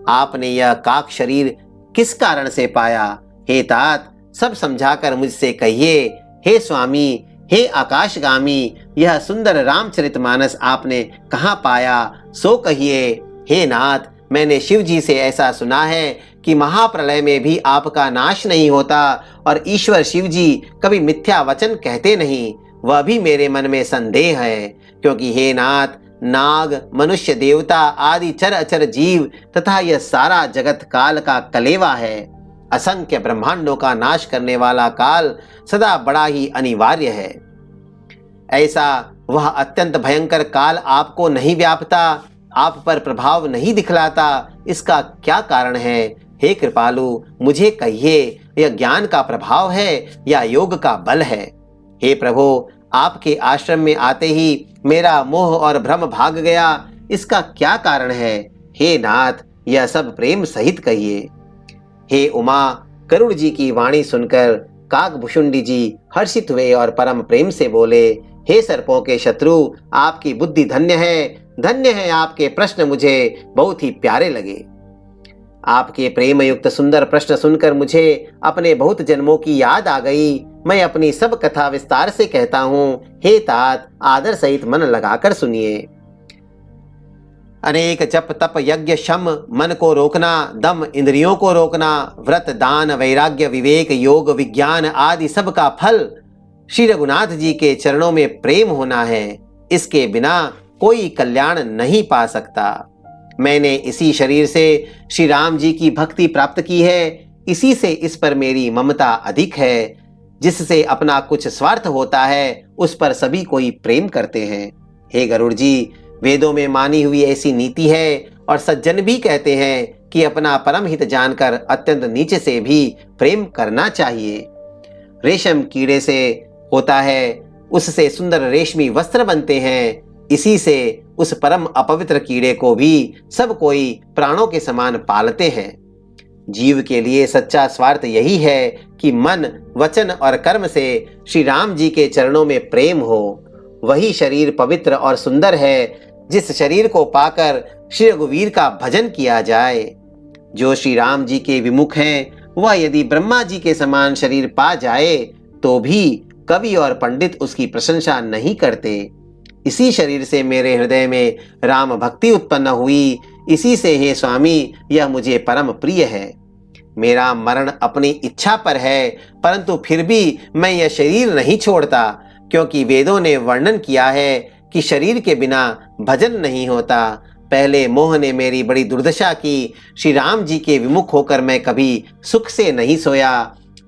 आपने यह काक शरीर किस कारण से पाया? हे तात, सब समझाकर मुझसे कहिए। हे स्वामी, हे आकाशगामी, यह सुंदर रामचरितमानस आपने कहाँ पाया, सो कहिए। हे नाथ, मैंने शिव जी से ऐसा सुना है कि महाप्रलय में भी आपका नाश नहीं होता और ईश्वर शिव जी कभी मिथ्या वचन कहते नहीं। वह भी मेरे मन में संदेह है, क्योंकि हे नाथ, नाग, मनुष्य, देवता आदि चर अचर जीव तथा यह सारा जगत काल का कलेवा है। असंख्य ब्रह्मांडों का नाश करने वाला काल सदा बड़ा ही अनिवार्य है। ऐसा वह अत्यंत भयंकर काल आपको नहीं व्यापता, आप पर प्रभाव नहीं दिखलाता, इसका क्या कारण है? हे कृपालु, मुझे कहिए, यह ज्ञान का प्रभाव है या योग का बल है? हे प्रभु, आपके आश्रम में आते ही मेरा मोह और भ्रम भाग गया, इसका क्या कारण है? हे नाथ, यह सब प्रेम सहित कहिए। हे उमा, गरुड़ जी की वाणी सुनकर काकभुषुंडी जी हर्षित हुए और परम प्रेम से बोले, हे सर्पों के शत्रु, आपकी बुद्धि धन्य है, धन्य है। आपके प्रश्न मुझे बहुत ही प्यारे लगे। आपके प्रेम युक्त सुंदर प्रश्न सुनकर मुझे अपने बहुत जन्मों की याद आ गई। मैं अपनी सब कथा विस्तार से कहता हूँ। हे तात, आदर सहित मन लगाकर सुनिए। अनेक जप तप यज्ञ शम मन को रोकना, दम इंद्रियों को रोकना, व्रत दान वैराग्य विवेक योग विज्ञान आदि सब का फल श्री रघुनाथ जी के चरणों में प्रेम होना है। इसके बिना कोई कल्याण नहीं पा सकता। मैंने इसी शरीर से श्री राम जी की भक्ति प्राप्त की है, इसी से इस पर मेरी ममता अधिक है। जिससे अपना कुछ स्वार्थ होता है, उस पर सभी कोई प्रेम करते हैं। हे गरुड़ जी, वेदों में मानी हुई ऐसी नीति है और सज्जन भी कहते हैं कि अपना परम हित जानकर अत्यंत नीचे से भी प्रेम करना चाहिए। रेशम कीड़े से होता है, उससे सुंदर रेशमी वस्त्र बनते हैं। इसी से उस परम अपवित्र कीड़े को भी सब कोई प्राणों के समान पालते हैं। जीव के लिए सच्चा स्वार्थ यही है कि मन, वचन और कर्म से श्री राम जी के चरणों में प्रेम हो। वही शरीर पवित्र और सुंदर है, जिस शरीर को पाकर श्री रघुवीर का भजन किया जाए। जो श्री राम जी के विमुख हैं, वह यदि ब्रह्मा जी के समान शरीर पा जाए तो भी कवि और पंडित उसकी प्रशंसा नहीं करते। इसी शरीर से मेरे हृदय में राम भक्ति उत्पन्न हुई। इसी से हे स्वामी, यह मुझे परम प्रिय है। मेरा मरण अपनी इच्छा पर है, परंतु फिर भी मैं यह शरीर नहीं छोड़ता, क्योंकि वेदों ने वर्णन किया है कि शरीर के बिना भजन नहीं होता। पहले मोह ने मेरी बड़ी दुर्दशा की। श्री राम जी के विमुख होकर मैं कभी सुख से नहीं सोया।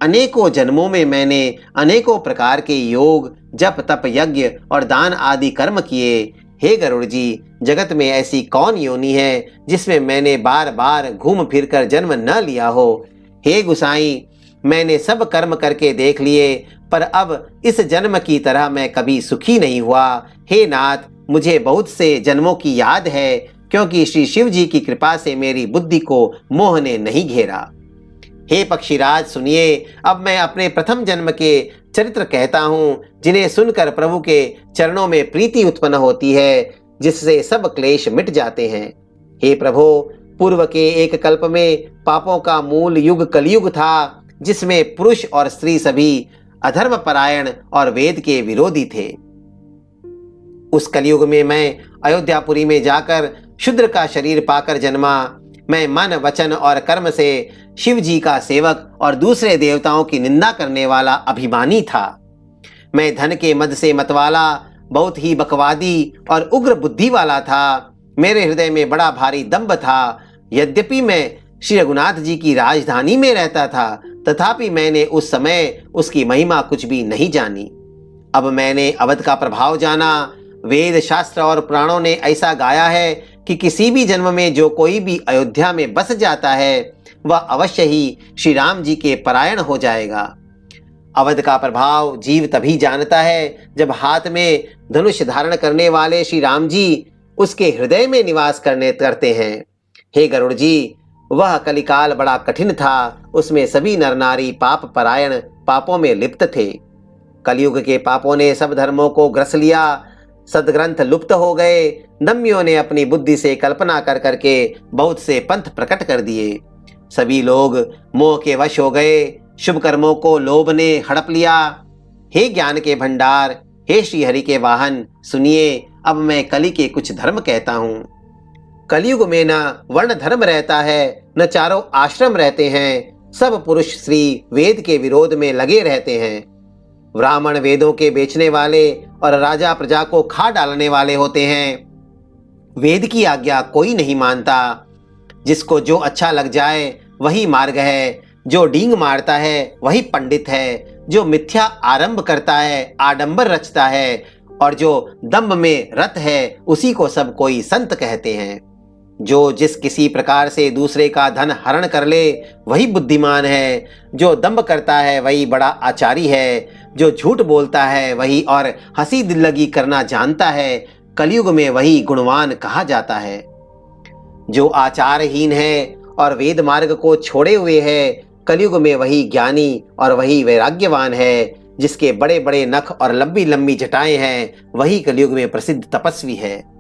अनेकों जन्मों में मैंने अनेकों प्रकार के योग, जप तप यज्ञ और दान आदि कर्म किए। हे गरुड़ जी, जगत में ऐसी कौन योनि है जिसमें मैंने बार बार घूम फिर कर जन्म न लिया हो। हे गुसाई, मैंने सब कर्म करके देख लिए, पर अब इस जन्म की तरह मैं कभी सुखी नहीं हुआ। हे नाथ, मुझे बहुत से जन्मों की याद है, क्योंकि श्री शिव जी की कृपा से मेरी बुद्धि को मोह ने नहीं घेरा। हे पक्षीराज, सुनिए, अब मैं अपने प्रथम जन्म के चरित्र कहता हूँ, जिन्हें सुनकर प्रभु के चरणों में प्रीति उत्पन्न होती है, जिससे सब क्लेश मिट जाते हैं। हे प्रभु, पूर्व के एक कल्प में पापों का मूल युग कलयुग था, जिसमें पुरुष और स्त्री सभी अधर्म परायण और वेद के विरोधी थे। उस कलयुग में मैं अयोध्यापुरी में जाकर शूद्र का शरीर पाकर जन्मा। मैं मन, वचन और कर्म से शिव जी का सेवक और दूसरे देवताओं की निंदा करने वाला अभिमानी था। मैं धन के मद से मतवाला, बहुत ही बकवादी और उग्र बुद्धि वाला था। मेरे हृदय में बड़ा भारी दंभ था। यद्यपि मैं श्री रघुनाथ जी की राजधानी में रहता था, तथापि मैंने उस समय उसकी महिमा कुछ भी नहीं जानी। अब मैंने अवध का प्रभाव जाना। वेद, शास्त्र और पुराणों ने ऐसा गाया है कि किसी भी जन्म में जो कोई भी अयोध्या में बस जाता है, वह अवश्य ही श्री राम जी के परायण हो जाएगा। अवध का प्रभाव जीव तभी जानता है जब हाथ में धनुष धारण करने वाले श्री राम जी उसके हृदय में निवास करते हैं। हे गरुड़ जी, वह कलिकाल बड़ा कठिन था। उसमें सभी नर नारी पाप परायण, पापों में लिप्त थे। कलयुग के पापों ने सब धर्मों को ग्रस लिया। सदग्रंथ लुप्त हो गए। नम्यों ने अपनी बुद्धि से कल्पना कर करके बहुत से पंथ प्रकट कर दिए। सभी लोग मोह के वश हो गए। शुभ कर्मों को लोभ ने हड़प लिया। हे ज्ञान के भंडार, हे श्री हरि के वाहन, सुनिए, अब मैं कलि के कुछ धर्म कहता हूँ। कलयुग में न वर्ण धर्म रहता है, न चारों आश्रम रहते हैं। सब पुरुष श्री वेद के विरोध में लगे रहते हैं। ब्राह्मण वेदों के बेचने वाले और राजा प्रजा को खा डालने वाले होते हैं। वेद की आज्ञा कोई नहीं मानता। जिसको जो अच्छा लग जाए वही मार्ग है। जो डींग मारता है वही पंडित है। जो मिथ्या आरंभ करता है, आडंबर रचता है, और जो दंभ में रत है, उसी को सब कोई संत कहते हैं। जो जिस किसी प्रकार से दूसरे का धन हरण कर ले वही बुद्धिमान है। जो दंभ करता है वही बड़ा आचारी है। जो झूठ बोलता है वही और हंसी दिल्लगी करना जानता है, कलयुग में वही गुणवान कहा जाता है। जो आचारहीन है और वेद मार्ग को छोड़े हुए है, कलयुग में वही ज्ञानी और वही वैराग्यवान है। जिसके बड़े बड़े नख और लंबी लंबी जटाएं हैं, वही कलयुग में प्रसिद्ध तपस्वी है।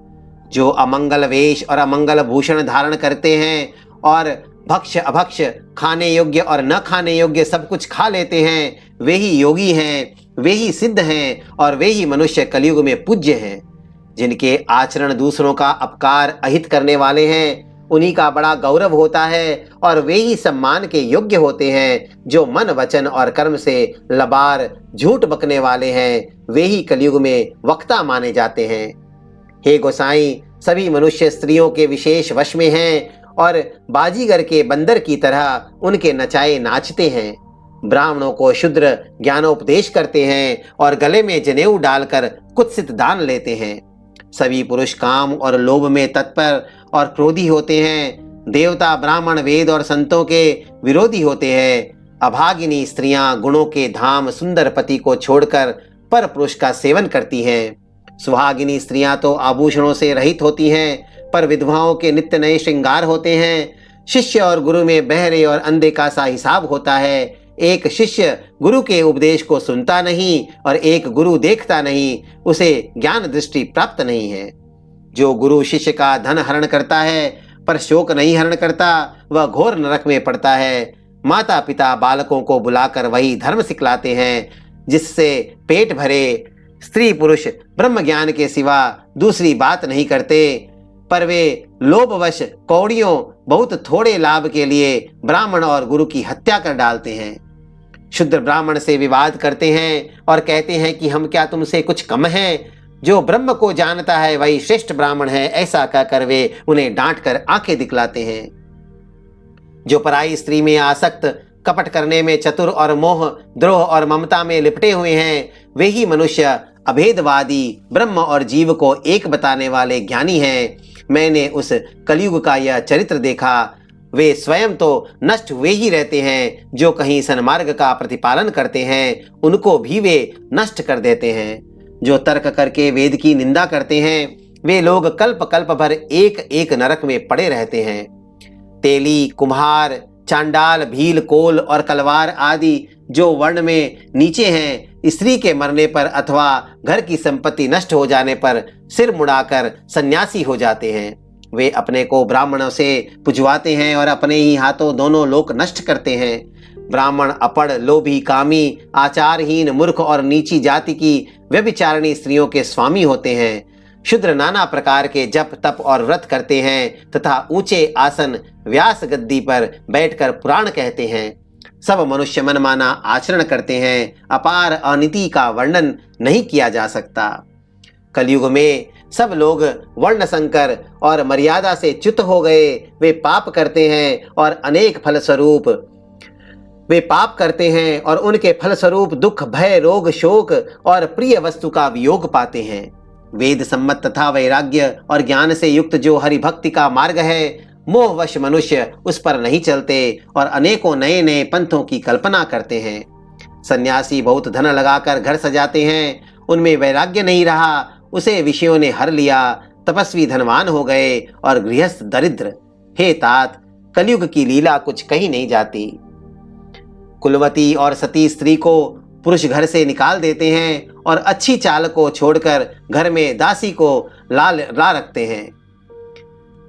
जो अमंगल वेश और अमंगल भूषण धारण करते हैं और भक्ष अभक्ष, खाने योग्य और न खाने योग्य सब कुछ खा लेते हैं, वे ही योगी हैं, वे ही सिद्ध हैं और वे ही मनुष्य कलयुग में पूज्य हैं। जिनके आचरण दूसरों का अपकार अहित करने वाले हैं, उन्हीं का बड़ा गौरव होता है और वे ही सम्मान के योग्य होते हैं। जो मन, वचन और कर्म से लबार, झूठ बकने वाले हैं, वे ही कलयुग में वक्ता माने जाते हैं। हे गोसाई, सभी मनुष्य स्त्रियों के विशेष वश में हैं और बाजीगर के बंदर की तरह उनके नचाए नाचते हैं। ब्राह्मणों को शूद्र ज्ञानोपदेश करते हैं और गले में जनेऊ डालकर कुत्सित दान लेते हैं। सभी पुरुष काम और लोभ में तत्पर और क्रोधी होते हैं। देवता, ब्राह्मण, वेद और संतों के विरोधी होते हैं। अभागिनी स्त्रियां गुणों के धाम सुंदर पति को छोड़कर पर पुरुष का सेवन करती हैं। सुहागिनी स्त्रियां तो आभूषणों से रहित होती हैं, पर विधवाओं के नित्य नए श्रृंगार होते हैं। शिष्य और गुरु में बहरे और अंधे का सा हिसाब होता है। एक शिष्य गुरु के उपदेश को सुनता नहीं और एक गुरु देखता नहीं, उसे ज्ञान दृष्टि प्राप्त नहीं है। जो गुरु शिष्य का धन हरण करता है पर शोक नहीं हरण करता, वह घोर नरक में पड़ता है। माता पिता बालकों को बुलाकर वही धर्म सिखलाते हैं जिससे पेट भरे। स्त्री पुरुष ब्रह्म ज्ञान के सिवा दूसरी बात नहीं करते, पर वे लोभवश कौड़ियों बहुत थोड़े लाभ के लिए ब्राह्मण और गुरु की हत्या कर डालते हैं। शुद्र ब्राह्मण से विवाद करते हैं और कहते हैं कि हम क्या तुमसे कुछ कम हैं। जो ब्रह्म को जानता है वही श्रेष्ठ ब्राह्मण है, ऐसा कहकर वे उन्हें डांट कर आंखें दिखलाते हैं। जो पराई स्त्री में आसक्त, कपट करने में चतुर और मोह, द्रोह और ममता में लिपटे हुए हैं, वे ही मनुष्य अभेदवादी, ब्रह्म और जीव को एक बताने वाले ज्ञानी हैं। मैंने उस कलयुग का यह चरित्र देखा। वे स्वयं तो नष्ट हुए ही रहते हैं, जो कहीं सन्मार्ग का प्रतिपालन करते हैं उनको भी वे नष्ट कर देते हैं। जो तर्क करके वेद की निंदा करते हैं, वे लोग कल्प कल्प भर एक एक नरक में पड़े रहते हैं। तेली, कुम्हार, चांडाल, भील, कोल और कलवार आदि जो वर्ण में नीचे हैं, स्त्री के मरने पर अथवा घर की संपत्ति नष्ट हो जाने पर सिर मुड़ाकर सन्यासी हो जाते हैं। वे अपने को ब्राह्मणों से पुजवाते हैं और अपने ही हाथों दोनों लोक नष्ट करते हैं। ब्राह्मण अपड़, लोभी, कामी, आचारहीन, मूर्ख और नीची जाति की व्यभिचारिणी स्त्रियों के स्वामी होते हैं। शूद्र नाना प्रकार के जप, तप और व्रत करते हैं तथा ऊंचे आसन, व्यास गद्दी पर बैठकर पुराण कहते हैं। सब मनुष्य मनमाना आचरण करते हैं। अपार अनिति का वर्णन नहीं किया जा सकता। कलयुग में सब लोग वर्ण संकर और मर्यादा से च्युत हो गए। वे पाप करते हैं और उनके फलस्वरूप दुख, भय, रोग, शोक और प्रिय वस्तु का वियोग पाते हैं। वेद सम्मत तथा वैराग्य और ज्ञान से युक्त जो हरि भक्ति का मार्ग है, मोहवश मनुष्य उस पर नहीं चलते और अनेकों नए नए पंथों की कल्पना करते हैं। सन्यासी बहुत धन लगाकर घर सजाते हैं, उनमें वैराग्य नहीं रहा, उसे विषयों ने हर लिया। तपस्वी धनवान हो गए और गृहस्थ दरिद्र। हे तात, कलयुग की लीला कुछ कही नहीं जाती। कुलवती और सती स्त्री को पुरुष घर से निकाल देते हैं और अच्छी चाल को छोड़कर घर में दासी को ला रखते हैं।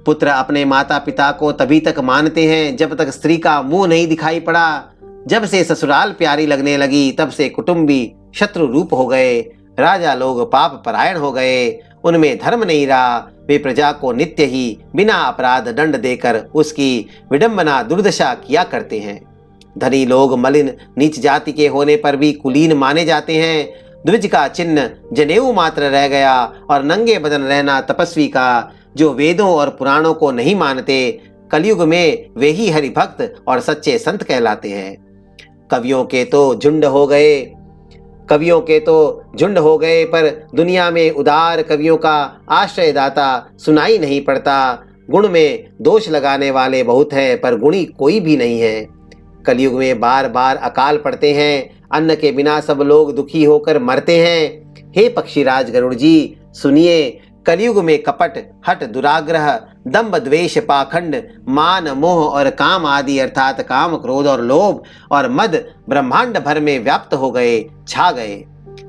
पुत्र अपने माता पिता को तभी तक मानते हैं जब तक स्त्री का मुंह नहीं दिखाई पड़ा। जब से ससुराल प्यारी लगने लगी, तब से कुटुंबी शत्रु रूप हो गए। राजा लोग पाप परायण हो गए, उनमें धर्म नहीं रहा। वे प्रजा को नित्य ही बिना अपराध दंड देकर उसकी विडंबना दुर्दशा किया करते हैं। धनी लोग मलिन नीच जाति के होने पर भी कुलीन माने जाते हैं। द्विज का चिन्ह जनेऊ मात्र रह गया और नंगे बदन रहना तपस्वी का, जो वेदों और पुराणों को नहीं मानते। कलयुग में वे ही हरिभक्त और सच्चे संत कहलाते हैं। कवियों के तो झुंड हो गए पर दुनिया में उदार कवियों का आश्रयदाता सुनाई नहीं पड़ता। गुण में दोष लगाने वाले बहुत हैं पर गुणी कोई भी नहीं है। कलयुग में बार बार अकाल पड़ते हैं, अन्न के बिना सब लोग दुखी होकर मरते हैं। हे पक्षीराज गरुड़ जी, सुनिए, कलयुग में कपट, हट, दुराग्रह, दंभ, द्वेष, पाखंड, मान, मोह और काम आदि अर्थात काम, क्रोध और लोभ और मद ब्रह्मांड भर में व्याप्त हो गए, छा गए।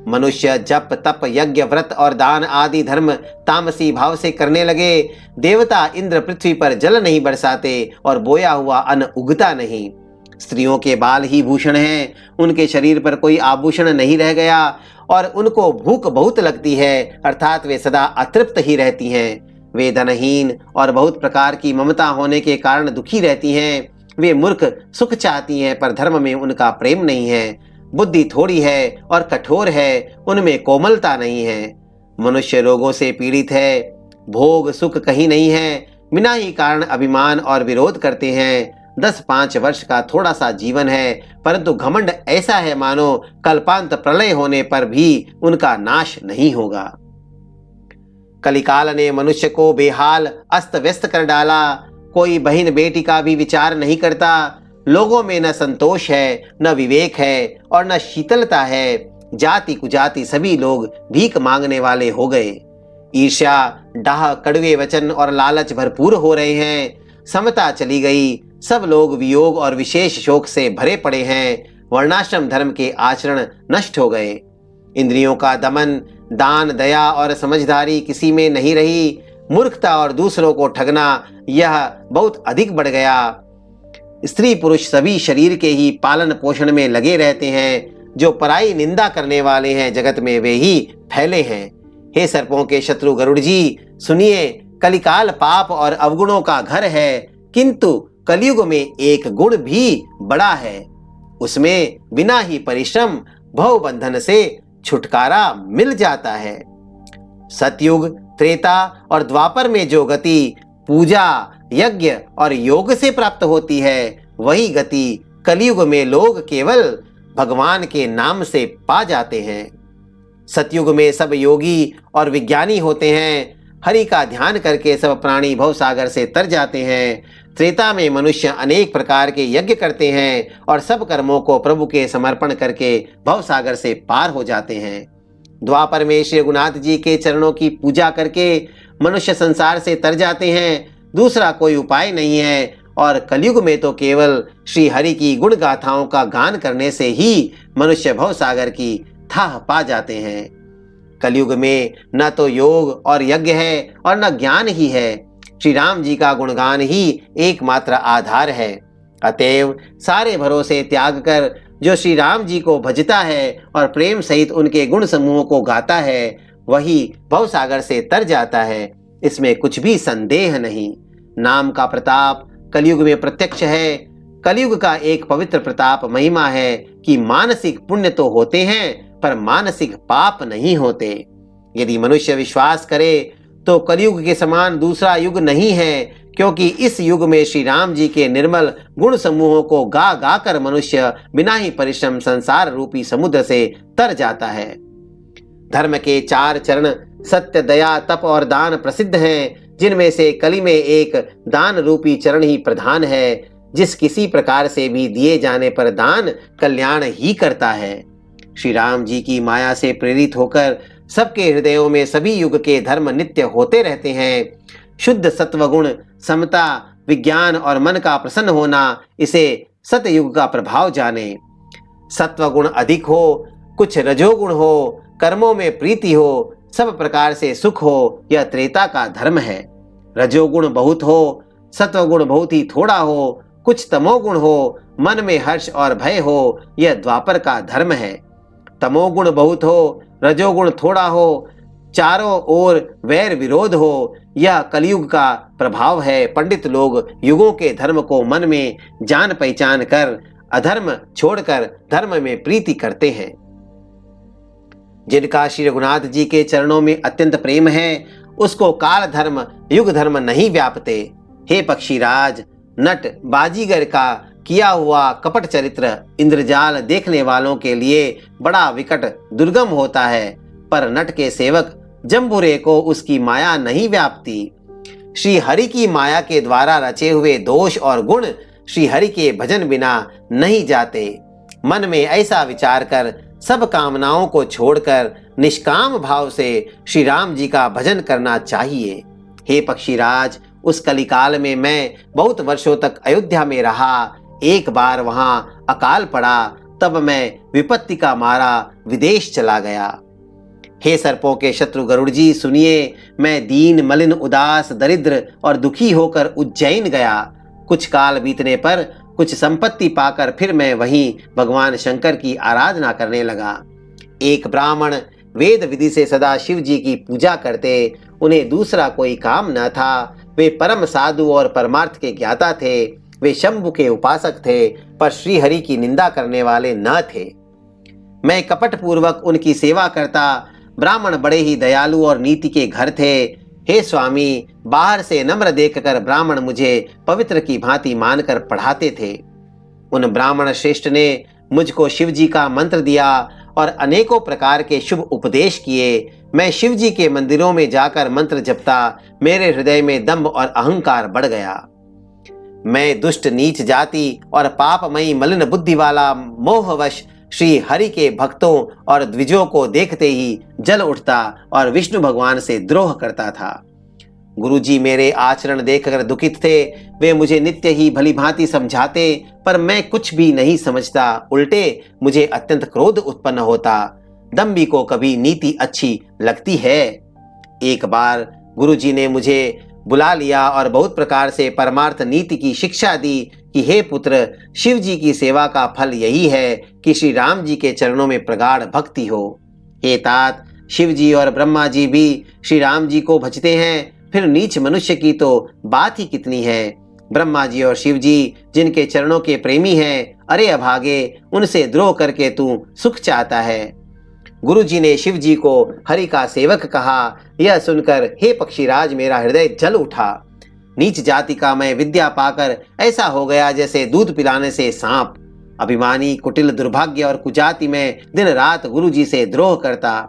मनुष्य जप, तप, यज्ञ, व्रत और दान आदि धर्म तामसी भाव से करने लगे। देवता इंद्र पृथ्वी पर जल नहीं बरसाते और बोया हुआ अन्न उगता नहीं। स्त्रियों के बाल ही भूषण हैं, उनके शरीर पर कोई आभूषण नहीं रह गया और उनको भूख बहुत लगती है, अर्थात वे सदा अतृप्त ही रहती हैं। वे धनहीन और बहुत प्रकार की ममता होने के कारण दुखी रहती हैं। वे मूर्ख सुख चाहती हैं पर धर्म में उनका प्रेम नहीं है। बुद्धि थोड़ी है और कठोर है, उनमें कोमलता नहीं है। मनुष्य रोगों से पीड़ित है, भोग सुख कहीं नहीं है, बिना ही कारण अभिमान और विरोध करते हैं। 10-5 वर्ष का थोड़ा सा जीवन है, परंतु घमंड ऐसा है मानो कल्पांत प्रलय होने पर भी उनका नाश नहीं होगा। कलिकाल ने मनुष्य को बेहाल अस्त व्यस्त कर डाला। कोई बहन बेटी का भी विचार नहीं करता। लोगों में न संतोष है, न विवेक है और न शीतलता है। जाति कुजाति सभी लोग भीख मांगने वाले हो गए। ईर्ष्या, डाह, कड़वे वचन और लालच भरपूर हो रहे हैं। समता चली गई। सब लोग वियोग और विशेष शोक से भरे पड़े हैं। वर्णाश्रम धर्म के आचरण नष्ट हो गए। इंद्रियों का दमन, दान, दया और समझदारी किसी में नहीं रही। मूर्खता और दूसरों को ठगना यह बहुत अधिक बढ़ गया। स्त्री पुरुष सभी शरीर के ही पालन पोषण में लगे रहते हैं। जो पराई निंदा करने वाले हैं जगत में वे ही फैले हैं। हे सर्पों के शत्रु गरुड़ जी, सुनिए, कलिकाल पाप और अवगुणों का घर है, किंतु कलयुग में एक गुण भी बड़ा है। उसमें बिना ही परिश्रम भव बंधन से छुटकारा मिल जाता है। सतयुग, त्रेता और द्वापर में जो गति पूजा, यज्ञ और योग से प्राप्त होती है, वही गति कलयुग में लोग केवल भगवान के नाम से पा जाते हैं। सतयुग में सब योगी और विज्ञानी होते हैं। हरि का ध्यान करके सब प्राणी भवसागर से तर जाते हैं। त्रेता में मनुष्य अनेक प्रकार के यज्ञ करते हैं और सब कर्मों को प्रभु के समर्पण करके भवसागर से पार हो जाते हैं। द्वापर में श्री रघुनाथ जी के चरणों की पूजा करके मनुष्य संसार से तर जाते हैं। दूसरा कोई उपाय नहीं है। और कलयुग में तो केवल श्री हरि की गुण गाथाओं का गान करने से ही मनुष्य भवसागर की थाह पा जाते हैं। कलयुग में न तो योग और यज्ञ है और न ज्ञान ही है। श्री राम जी का गुणगान ही एकमात्र आधार है। अतएव सारे भरोसे त्याग कर जो श्री राम जी को भजता है और प्रेम सहित उनके गुण समूहों को गाता है, वही भवसागर से तर जाता है। इसमें कुछ भी संदेह नहीं। नाम का प्रताप कलयुग में प्रत्यक्ष है। कलयुग का एक पवित्र प्रताप महिमा है कि मानसिक पुण्य तो होते हैं पर मानसिक पाप नहीं होते। यदि मनुष्य विश्वास करे तो कलयुग के समान दूसरा युग नहीं है, क्योंकि इस युग में श्री राम जी के निर्मल गुण समूहों को गा गा कर मनुष्य बिना ही परिश्रम संसार रूपी समुद्र से तर जाता है। धर्म के 4 चरण सत्य, दया, तप और दान प्रसिद्ध हैं, जिनमें से कली में एक दान रूपी चरण ही प्रधान है, जिस किसी प्रकार से भी दिए जाने पर दान कल्याण ही करता है। श्री राम जी की माया से प्रेरित होकर सबके हृदयों में सभी युग के धर्म नित्य होते रहते हैं। शुद्ध सत्वगुण, समता, विज्ञान और मन का प्रसन्न होना, इसे सतयुग का प्रभाव जाने। सत्वगुण अधिक हो, कुछ रजोगुण हो, कर्मों में प्रीति हो, सब प्रकार से सुख हो, यह त्रेता का धर्म है। रजोगुण बहुत हो, सत्वगुण बहुत ही थोड़ा हो, कुछ तमोगुण हो, मन में हर्ष और भय हो, यह द्वापर का धर्म है। तमोगुण बहुत हो, रजोगुण थोड़ा हो, चारों ओर वैर विरोध हो, यह कलयुग का प्रभाव है। पंडित लोग युगों के धर्म को मन में जान पहचान कर अधर्म छोड़कर धर्म में प्रीति करते हैं। जिनका श्री रघुनाथ जी के चरणों में अत्यंत प्रेम है, उसको काल धर्म युग धर्म नहीं व्यापते। हे पक्षीराज, नट बाजीगर का किया हुआ कपट चरित्र इंद्रजाल देखने वालों के लिए बड़ा विकट दुर्गम होता है, पर नट के सेवक जम्बुरे को उसकी माया नहीं व्यापती। श्री हरि की माया के द्वारा रचे हुए दोष और गुण श्री हरि के भजन बिना नहीं जाते। मन में ऐसा विचार कर सब कामनाओं को छोड़कर निष्काम भाव से श्री राम जी का भजन करना चाहिए। हे पक्षीराज, उस कलिकाल में मैं बहुत वर्षों तक अयोध्या में रहा। एक बार वहां अकाल पड़ा, तब मैं विपत्ति का मारा विदेश चला गया। हे सर्पों के शत्रु गरुड़ जी, सुनिए, मैं दीन, मलिन, उदास, दरिद्र और दुखी होकर उज्जैन गया। कुछ काल बीतने पर कुछ संपत्ति पाकर फिर मैं वहीं भगवान शंकर की आराधना करने लगा। एक ब्राह्मण वेद विधि से सदा शिव जी की पूजा करते, उन्हें दूसरा कोई काम न था। वे परम साधु और परमार्थ के ज्ञाता थे। वे शंभु के उपासक थे, पर श्री हरि की निंदा करने वाले न थे। मैं कपट पूर्वक उनकी सेवा करता। ब्राह्मण बड़े ही दयालु और नीति के घर थे। हे स्वामी, बाहर से नम्र देखकर ब्राह्मण मुझे पवित्र की भांति मानकर पढ़ाते थे। उन ब्राह्मण श्रेष्ठ ने मुझको शिव जी का मंत्र दिया और अनेकों प्रकार के शुभ उपदेश किए। मैं शिव जी के मंदिरों में जाकर मंत्र जपता। मेरे हृदय में दंभ और अहंकार बढ़ गया। मैं दुष्ट, नीच जाति और पापमयी मलिन बुद्धि वाला मोहवश श्री हरि के भक्तों और द्विजों को देखते ही जल उठता और विष्णु भगवान से द्रोह करता था। गुरुजी मेरे आचरण देखकर दुखित थे। वे मुझे नित्य ही भली भांति समझाते, पर मैं कुछ भी नहीं समझता। उल्टे मुझे अत्यंत क्रोध उत्पन्न होता। दम्भी को कभी नीति अच्छी लगती है। एक बार गुरुजी ने मुझे बुला लिया और बहुत प्रकार से परमार्थ नीति की शिक्षा दी कि हे पुत्र, शिव जी की सेवा का फल यही है कि श्री राम जी के चरणों में प्रगाढ़ भक्ति हो। हे तात, शिव जी और ब्रह्मा जी भी श्री राम जी को भजते हैं, फिर नीच मनुष्य की तो बात ही कितनी है। ब्रह्मा जी और शिव जी जिनके चरणों के प्रेमी हैं, अरे अभागे, उनसे द्रोह करके तू सुख चाहता है। गुरु जी ने शिव जी को हरि का सेवक कहा। यह सुनकर हे पक्षीराज, मेरा हृदय जल उठा। नीच जाति का मैं विद्या पाकर ऐसा हो गया जैसे दूध पिलाने से सांप। अभिमानी, कुटिल, दुर्भाग्य और कुजाति में दिन रात गुरु जी से द्रोह करता।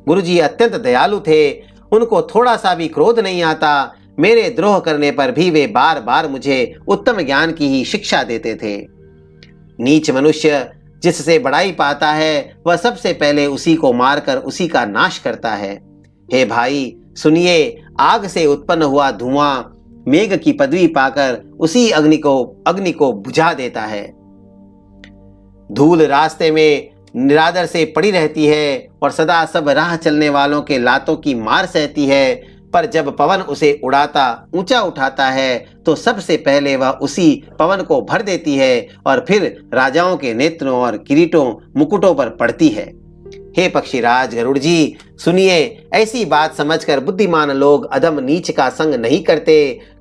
गुरु जी अत्यंत दयालु थे, उनको थोड़ा सा भी क्रोध नहीं आता। मेरे द्रोह करने पर भी वे बार बार मुझे उत्तम ज्ञान की ही शिक्षा देते थे। नीच मनुष्य जिससे बड़ाई पाता है, वह सबसे पहले उसी को मारकर उसी का नाश करता है। हे भाई सुनिए, आग से उत्पन्न हुआ धुआं मेघ की पदवी पाकर उसी अग्नि को बुझा देता है। धूल रास्ते में निरादर से पड़ी रहती है और सदा सब राह चलने वालों के लातों की मार सहती है, पर जब पवन उसे उड़ाता ऊंचा उठाता है तो सबसे पहले वह उसी पवन को भर देती है और फिर राजाओं के नेत्रों और किरीटों मुकुटों पर पड़ती है। हे पक्षीराज गरुड़ जी, सुनिए, ऐसी बात समझकर बुद्धिमान लोग अधम नीच का संग नहीं करते।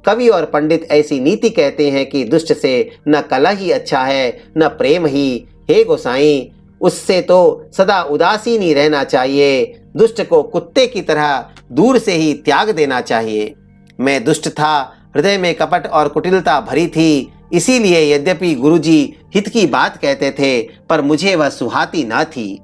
कवि और पंडित ऐसी नीति कहते हैं कि दुष्ट से न कलह ही अच्छा है, न प्रेम ही। हे गोसाई, उससे तो सदा उदासीन ही रहना चाहिए। दुष्ट को कुत्ते की तरह दूर से ही त्याग देना चाहिए। मैं दुष्ट था, हृदय में कपट और कुटिलता भरी थी, इसीलिए यद्यपि गुरुजी हित की बात कहते थे, पर मुझे वह सुहाती न थी।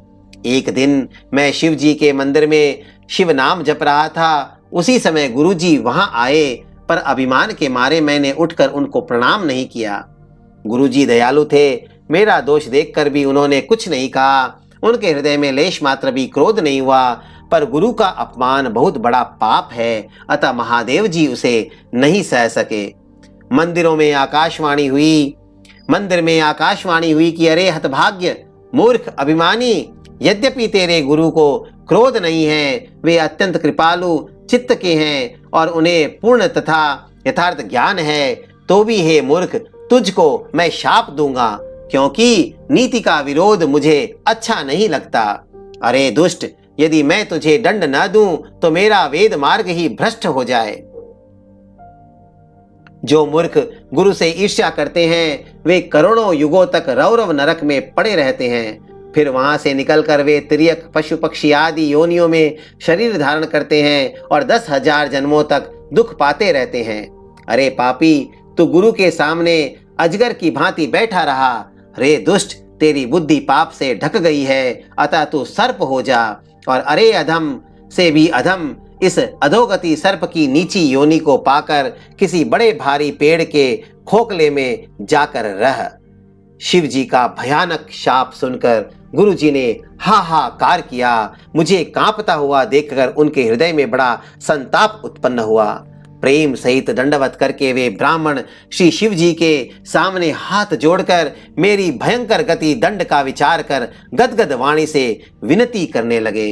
एक दिन मैं शिव जी के मंदिर में शिव नाम जप रहा था। उसी समय गुरुजी वहां आए, पर अभिमान के मारे मैंने उठकर उनको प्रणाम नहीं किया। गुरुजी दयालु थे, मेरा दोष देखकर भी उन्होंने कुछ नहीं कहा। उनके हृदय में लेश मात्र भी क्रोध नहीं हुआ। पर गुरु का अपमान बहुत बड़ा पाप है, अतः महादेव जी उसे नहीं सह सके। मंदिर में आकाशवाणी हुई कि अरे हतभाग्य, मूर्ख, अभिमानी, यद्यपि तेरे गुरु को क्रोध नहीं है, वे अत्यंत कृपालु चित्त के हैं और उन्हें पूर्ण तथा यथार्थ ज्ञान है, तो भी हे मूर्ख, तुझको मैं शाप दूंगा, क्योंकि नीति का विरोध मुझे अच्छा नहीं लगता। अरे दुष्ट, यदि मैं तुझे दंड न दूं तो मेरा वेद मार्ग ही भ्रष्ट हो जाए। जो मूर्ख गुरु से ईर्ष्या करते हैं, वे करोड़ों युगों तक रौरव नरक में पड़े रहते हैं। फिर वहां से निकलकर वे तिर्यक, पशु पक्षी आदि योनियों में शरीर धारण करते हैं और 10,000 जन्मों तक दुख पाते रहते हैं। अरे पापी, तू गुरु के सामने अजगर की भांति बैठा रहा। रे दुष्ट, तेरी बुद्धि पाप से ढक गई है, अतः तू सर्प हो जा। और अरे अधम से भी अधम, इस अधोगति सर्प की नीची योनि को पाकर किसी बड़े भारी पेड़ के खोखले में जाकर रह। शिव जी का भयानक शाप सुनकर गुरुजी ने हाहाकार किया। मुझे कांपता हुआ देखकर उनके हृदय में बड़ा संताप उत्पन्न हुआ। प्रेम सहित दंडवत करके वे ब्राह्मण श्री शिव जी के सामने हाथ जोड़कर मेरी भयंकर गति दंड का विचार कर गदगद वाणी से विनती करने लगे।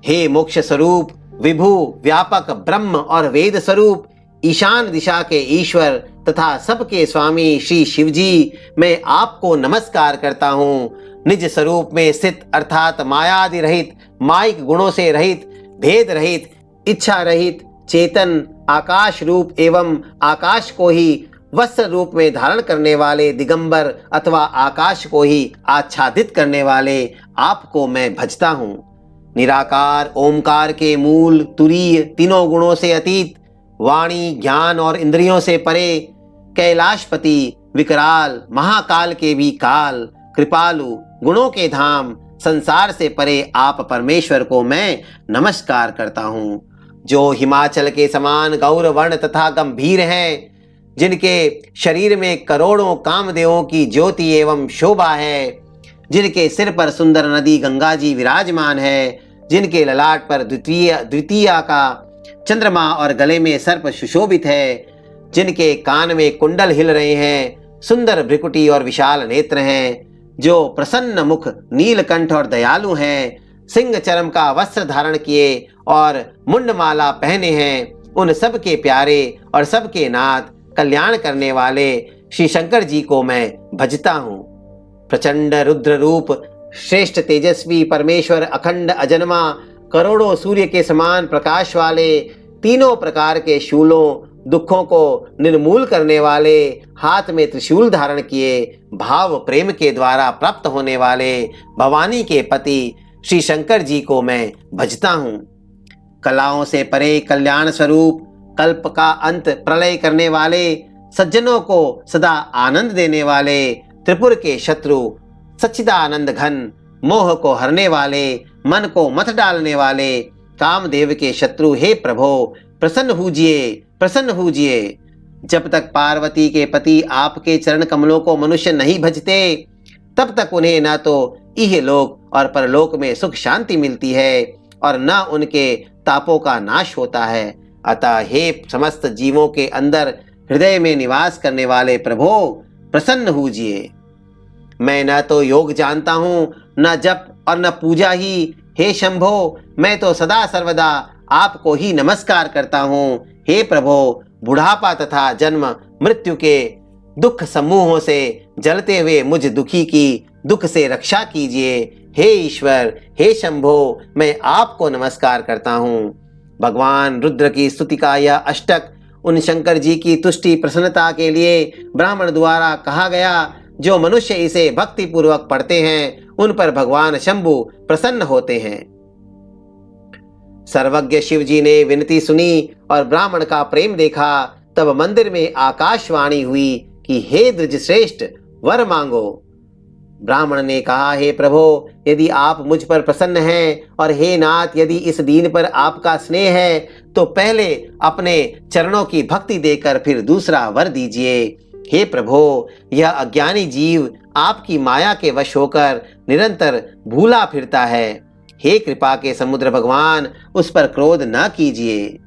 हे मोक्ष स्वरूप, विभु, व्यापक ब्रह्म और वेद स्वरूप, ईशान दिशा के ईश्वर तथा सबके स्वामी श्री शिव जी, मैं आपको नमस्कार करता हूँ। निज स्वरूप में स्थित अर्थात मायादि रहित, माइक गुणों से रहित, भेद रहित, इच्छा रहित, चेतन, आकाश रूप एवं आकाश को ही वस्त्र रूप में धारण करने वाले दिगंबर अथवा आकाश को ही आच्छादित करने वाले आपको मैं भजता हूँ। निराकार ओमकार के मूल, तुरीय, तीनों गुणों से अतीत, वाणी, ज्ञान और इंद्रियों से परे, कैलाशपति, विकराल, महाकाल के भी काल, कृपालु, गुणों के धाम, संसार से परे आप परमेश्वर को मैं नमस्कार करता हूँ। जो हिमाचल के समान गौर वर्ण तथा गंभीर हैं, जिनके शरीर में करोड़ों कामदेवों की ज्योति एवं शोभा है, जिनके सिर पर सुंदर नदी गंगा जी विराजमान है, जिनके ललाट पर द्वितीया का चंद्रमा और गले में सर्प सुशोभित है, जिनके कान में कुंडल हिल रहे हैं, सुंदर भ्रिकुटी और विशाल नेत्र हैं, जो प्रसन्न मुख, नीलकंठ और दयालु हैं, सिंह चर्म का वस्त्र धारण किए और मुंडमाला पहने हैं, उन सब के प्यारे और सबके नाथ, कल्याण करने वाले श्री शंकर जी को मैं भजता हूँ। प्रचंड रुद्र रूप, श्रेष्ठ तेजस्वी परमेश्वर, अखंड अजन्मा, करोड़ों सूर्य के समान प्रकाश वाले, तीनों प्रकार के शूलों, दुखों को निर्मूल करने वाले, हाथ में त्रिशूल धारण किए, भाव प्रेम के द्वारा प्राप्त होने वाले भवानी के पति श्री शंकर जी को मैं भजता हूँ। कलाओं से परे कल्याण स्वरूप, कल्प का अंत प्रलय करने वाले, सज्जनों को सदा आनंद देने वाले, त्रिपुर के शत्रु, सच्चिदानंद घन, मोह को हरने वाले, मन को मत डालने वाले, कामदेव के शत्रु, हे प्रभो प्रसन्न होजिए। जब तक पार्वती के पति आपके चरण कमलों को मनुष्य नहीं भजते, तब तक उन्हें न तो इहलोक और परलोक में सुख शांति मिलती है और न उनके तापों का नाश होता है। अतः हे समस्त जीवों के अंदर हृदय में निवास करने वाले प्रभो, प्रसन्न होजिए। मैं न तो योग जानता हूँ, न जप और न पूजा ही। हे शंभो, मैं तो सदा सर्वदा आपको ही नमस्कार करता हूँ। हे प्रभो, बुढ़ापा तथा जन्म मृत्यु के दुख समूहों से जलते हुए मुझ दुखी की दुख से रक्षा कीजिए। हे ईश्वर, हे शंभो, मैं आपको नमस्कार करता हूँ। भगवान रुद्र की स्तुति का यह अष्टक उन शंकर जी की तुष्टि प्रसन्नता के लिए ब्राह्मण द्वारा कहा गया, जो मनुष्य इसे भक्ति पूर्वक पढ़ते हैं उन पर भगवान शंभु प्रसन्न होते हैं। सर्वज्ञ शिव जी ने विनती सुनी और ब्राह्मण का प्रेम देखा। तब मंदिर में आकाशवाणी हुई कि हे द्विज श्रेष्ठ, वर मांगो। ब्राह्मण ने कहा, हे प्रभो, यदि आप मुझ पर प्रसन्न हैं और हे नाथ, यदि इस दीन पर आपका स्नेह है तो पहले अपने चरणों की भक्ति देकर फिर दूसरा वर दीजिए। हे प्रभो, यह अज्ञानी जीव आपकी माया के वश होकर निरंतर भूला फिरता है। हे कृपा के समुद्र भगवान, उस पर क्रोध न कीजिए।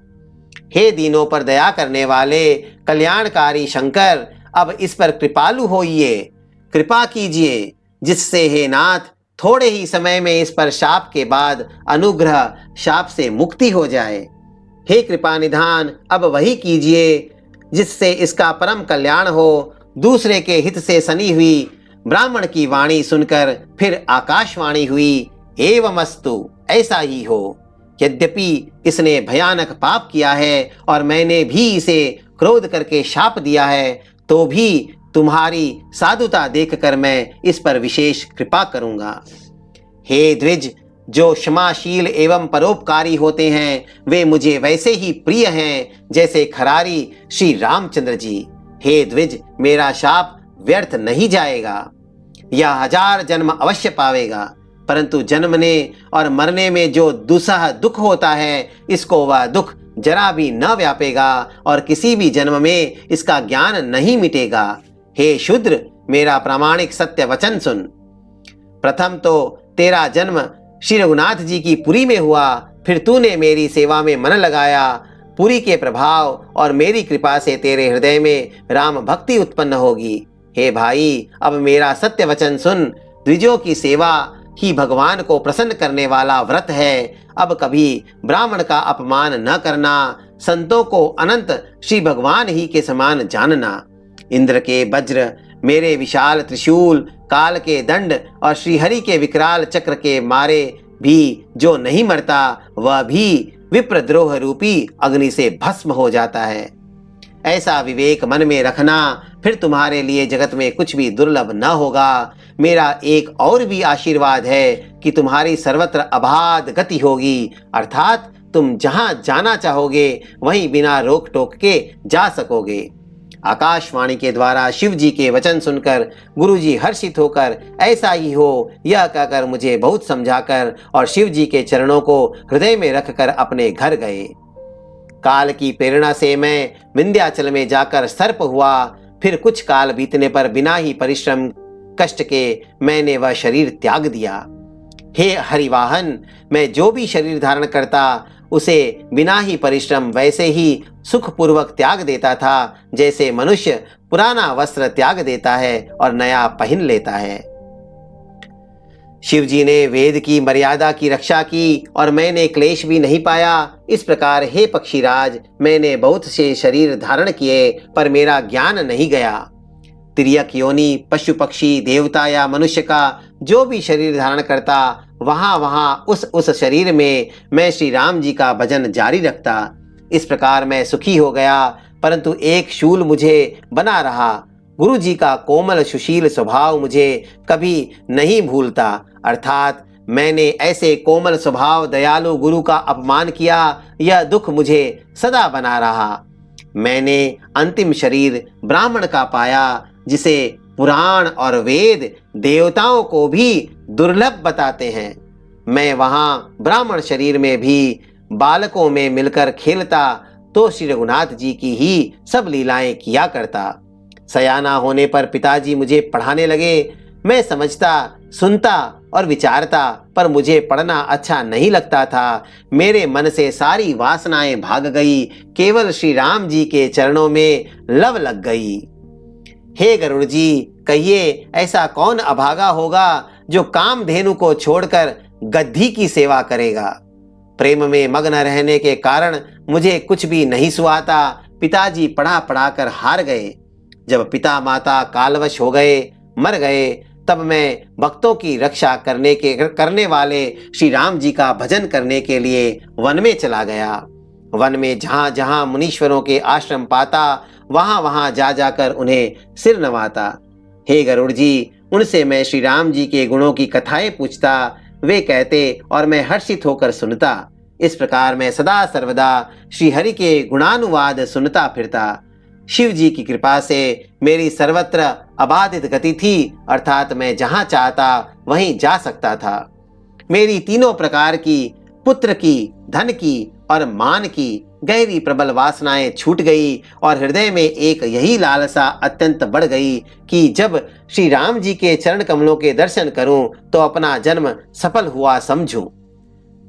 हे दीनों पर दया करने वाले कल्याणकारी शंकर, अब इस पर कृपालु होइए, कृपा कीजिए, जिससे हे नाथ थोड़े ही समय में इस पर शाप के बाद अनुग्रह शाप से मुक्ति हो जाए। हे कृपा निधान, अब वही कीजिए जिससे इसका परम कल्याण हो। दूसरे के हित से सनी हुई ब्राह्मण की वाणी सुनकर फिर आकाशवाणी हुई, एवमस्तु, ऐसा ही हो। यद्यपि इसने भयानक पाप किया है और मैंने भी इसे क्रोध करके शाप दिया है, तो भी तुम्हारी साधुता देखकर मैं इस पर विशेष कृपा करूंगा। हे द्विज, जो क्षमाशील एवं परोपकारी होते हैं वे मुझे वैसे ही प्रिय हैं जैसे खरारी श्री रामचंद्र जी। हे द्विज, मेरा शाप व्यर्थ नहीं जाएगा। यह 1000 जन्म अवश्य पावेगा, परंतु जन्मने और मरने में जो दुसह दुख होता है, इसको वह दुख जरा भी न व्यापेगा और किसी भी जन्म में इसका ज्ञान नहीं मिटेगा। हे शूद्र, मेरा प्रामाणिक सत्य वचन सुन। प्रथम तो तेरा जन्म श्री रघुनाथ जी की पुरी में हुआ, फिर तूने मेरी सेवा में मन लगाया। पुरी के प्रभाव और मेरी कृपा से तेरे हृदय में राम भक्ति उत्पन्न होगी। हे भाई, अब मेरा सत्य वचन सुन। द्विजों की सेवा ही भगवान को प्रसन्न करने वाला व्रत है। अब कभी ब्राह्मण का अपमान न करना, संतों को अनंत श्री भगवान ही के समान जानना। इंद्र के वज्र, मेरे विशाल त्रिशूल, काल के दंड और श्रीहरि के विकराल चक्र के मारे भी जो नहीं मरता, वह भी विप्रद्रोह रूपी अग्नि से भस्म हो जाता है। ऐसा विवेक मन में रखना, फिर तुम्हारे लिए जगत में कुछ भी दुर्लभ न होगा। मेरा एक और भी आशीर्वाद है कि तुम्हारी सर्वत्र अबाध गति होगी, अर्थात तुम जहां जाना चाहोगे वहीं बिना रोक टोक के जा सकोगे। आकाशवाणी के द्वारा शिव जी के वचन सुनकर गुरुजी हर्षित होकर ऐसा ही हो यह कहकर मुझे बहुत समझाकर और शिव जी के चरणों को हृदय में रखकर अपने घर गए। काल की प्रेरणा से मैं विंध्याचल में जाकर सर्प हुआ। फिर कुछ काल बीतने पर बिना ही परिश्रम कष्ट के मैंने वह शरीर त्याग दिया। हे हरिवाहन, मैं जो भी शरीर धारण करता उसे बिना ही परिश्रम वैसे ही सुखपूर्वक त्याग देता था जैसे मनुष्य पुराना वस्त्र त्याग देता है और नया पहन लेता है। शिव जी ने वेद की मर्यादा की रक्षा की और मैंने क्लेश भी नहीं पाया। इस प्रकार हे पक्षीराज, मैंने बहुत से शरीर धारण किए पर मेरा ज्ञान नहीं गया। तिर्यक योनि, पशु पक्षी, देवता या मनुष्य का जो भी शरीर धारण करता, वहां वहां उस शरीर में मैं श्री राम जी का भजन जारी रखता। इस प्रकार मैं सुखी हो गया, परंतु एक शूल मुझे बना रहा। गुरु जी का कोमल सुशील स्वभाव मुझे कभी नहीं भूलता, अर्थात मैंने ऐसे कोमल स्वभाव दयालु गुरु का अपमान किया, यह दुख मुझे सदा बना रहा। मैंने अंतिम शरीर ब्राह्मण का पाया, जिसे पुराण और वेद देवताओं को भी दुर्लभ बताते हैं। मैं वहां ब्राह्मण शरीर में भी बालकों में मिलकर खेलता तो श्री रघुनाथ जी की ही सब लीलाएं किया करता। सयाना होने पर पिताजी मुझे पढ़ाने लगे। मैं समझता, सुनता और विचारता, पर मुझे पढ़ना अच्छा नहीं लगता था। मेरे मन से सारी वासनाएं भाग गई, केवल श्री राम जी के चरणों में लव लग गई। हे गरुड़ जी, कहिए ऐसा कौन अभागा होगा जो कामधेनु को छोड़कर गद्दी की सेवा करेगा। प्रेम में मग्न रहने के कारण मुझे कुछ भी नहीं सुहाता। पिताजी पढ़ा पढ़ा कर हार गए। जब पिता माता कालवश हो गए, मर गए, तब मैं भक्तों की रक्षा करने वाले श्री राम जी का भजन करने के लिए वन में चला गया। वन में जहां जहां मुनीश्वरों के आश्रम पाता, वहां वहां जा जाकर उन्हें सिर नवाता। हे गरुड़ जी, उनसे मैं श्री राम जी के गुणों की कथाएं पूछता, वे कहते और मैं हर्षित होकर सुनता। इस प्रकार मैं सदा सर्वदा श्री हरि के गुणानुवाद सुनता फिरता। शिव जी की कृपा से मेरी सर्वत्र अबाधित गति थी, अर्थात मैं जहां चाहता वहीं जा सकता था। मेरी तीनों प्रकार की, पुत्र की, धन की और मान की गहरी प्रबल वासनाएं छूट गई और हृदय में एक यही लालसा अत्यंत बढ़ गई कि जब श्री राम जी के चरण कमलों के दर्शन करूं तो अपना जन्म सफल हुआ समझूं।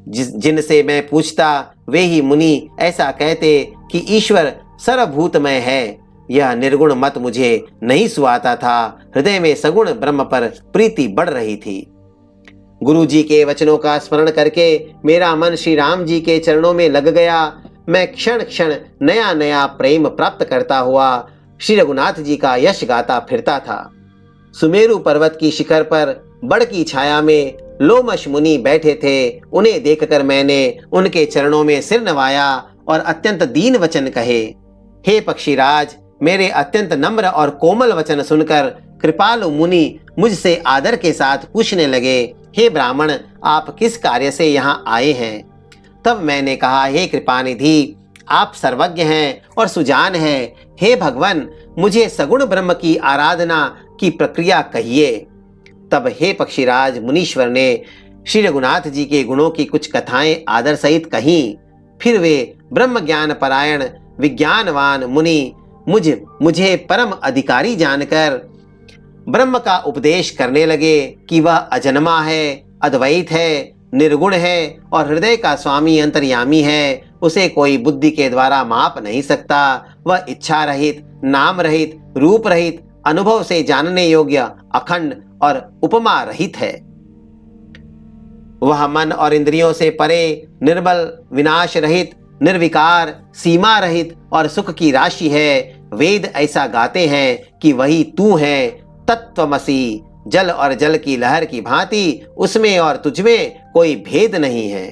जिनसे मैं पूछता वे ही मुनि ऐसा कहते कि ईश्वर सर्वभूतमय है। यह निर्गुण मत मुझे नहीं सुहाता था। हृदय में सगुण ब्रह्म पर प्रीति बढ़ रही थी। गुरु जी के वचनों का स्मरण करके मेरा मन श्री राम जी के चरणों में लग गया। मैं क्षण क्षण नया नया प्रेम प्राप्त करता हुआ श्री रघुनाथ जी का यश गाता फिरता था। सुमेरु पर्वत की शिखर पर बड़ की छाया में लोमश मुनि बैठे थे। उन्हें देखकर मैंने उनके चरणों में सिर नवाया और अत्यंत दीन वचन कहे। हे पक्षीराज, मेरे अत्यंत नम्र और कोमल वचन सुनकर कृपालु मुनि मुझसे आदर के साथ पूछने लगे, हे ब्राह्मण, आप किस कार्य से यहाँ आए हैं? तब मैंने कहा, हे कृपानिधि, आप सर्वज्ञ हैं और सुजान हैं। हे भगवान, मुझे सगुण ब्रह्म की आराधना की प्रक्रिया कहिए। तब हे पक्षीराज मुनीश्वर ने श्री रघुनाथ जी के गुणों की कुछ कथाएं आदर सहित कहीं। फिर वे ब्रह्म ज्ञान परायण विज्ञानवान मुनि मुझे परम अधिकारी जानकर ब्रह्म का उपदेश करने लगे कि वह अजन्मा है, अद्वैत है, निर्गुण है और हृदय का स्वामी अंतर्यामी है। उसे कोई बुद्धि के द्वारा माप नहीं सकता। वह इच्छा रहित, नाम रहित, रूप रहित, अनुभव से जानने योग्य, अखंड और उपमा रहित है। वह मन और इंद्रियों से परे, निर्बल, विनाश रहित, निर्विकार, सीमा रहित और सुख की राशि है। वेद ऐसा गाते हैं कि वही तू है, तत्वमसि। जल और जल की लहर की भांति उसमें और तुझमें कोई भेद नहीं है।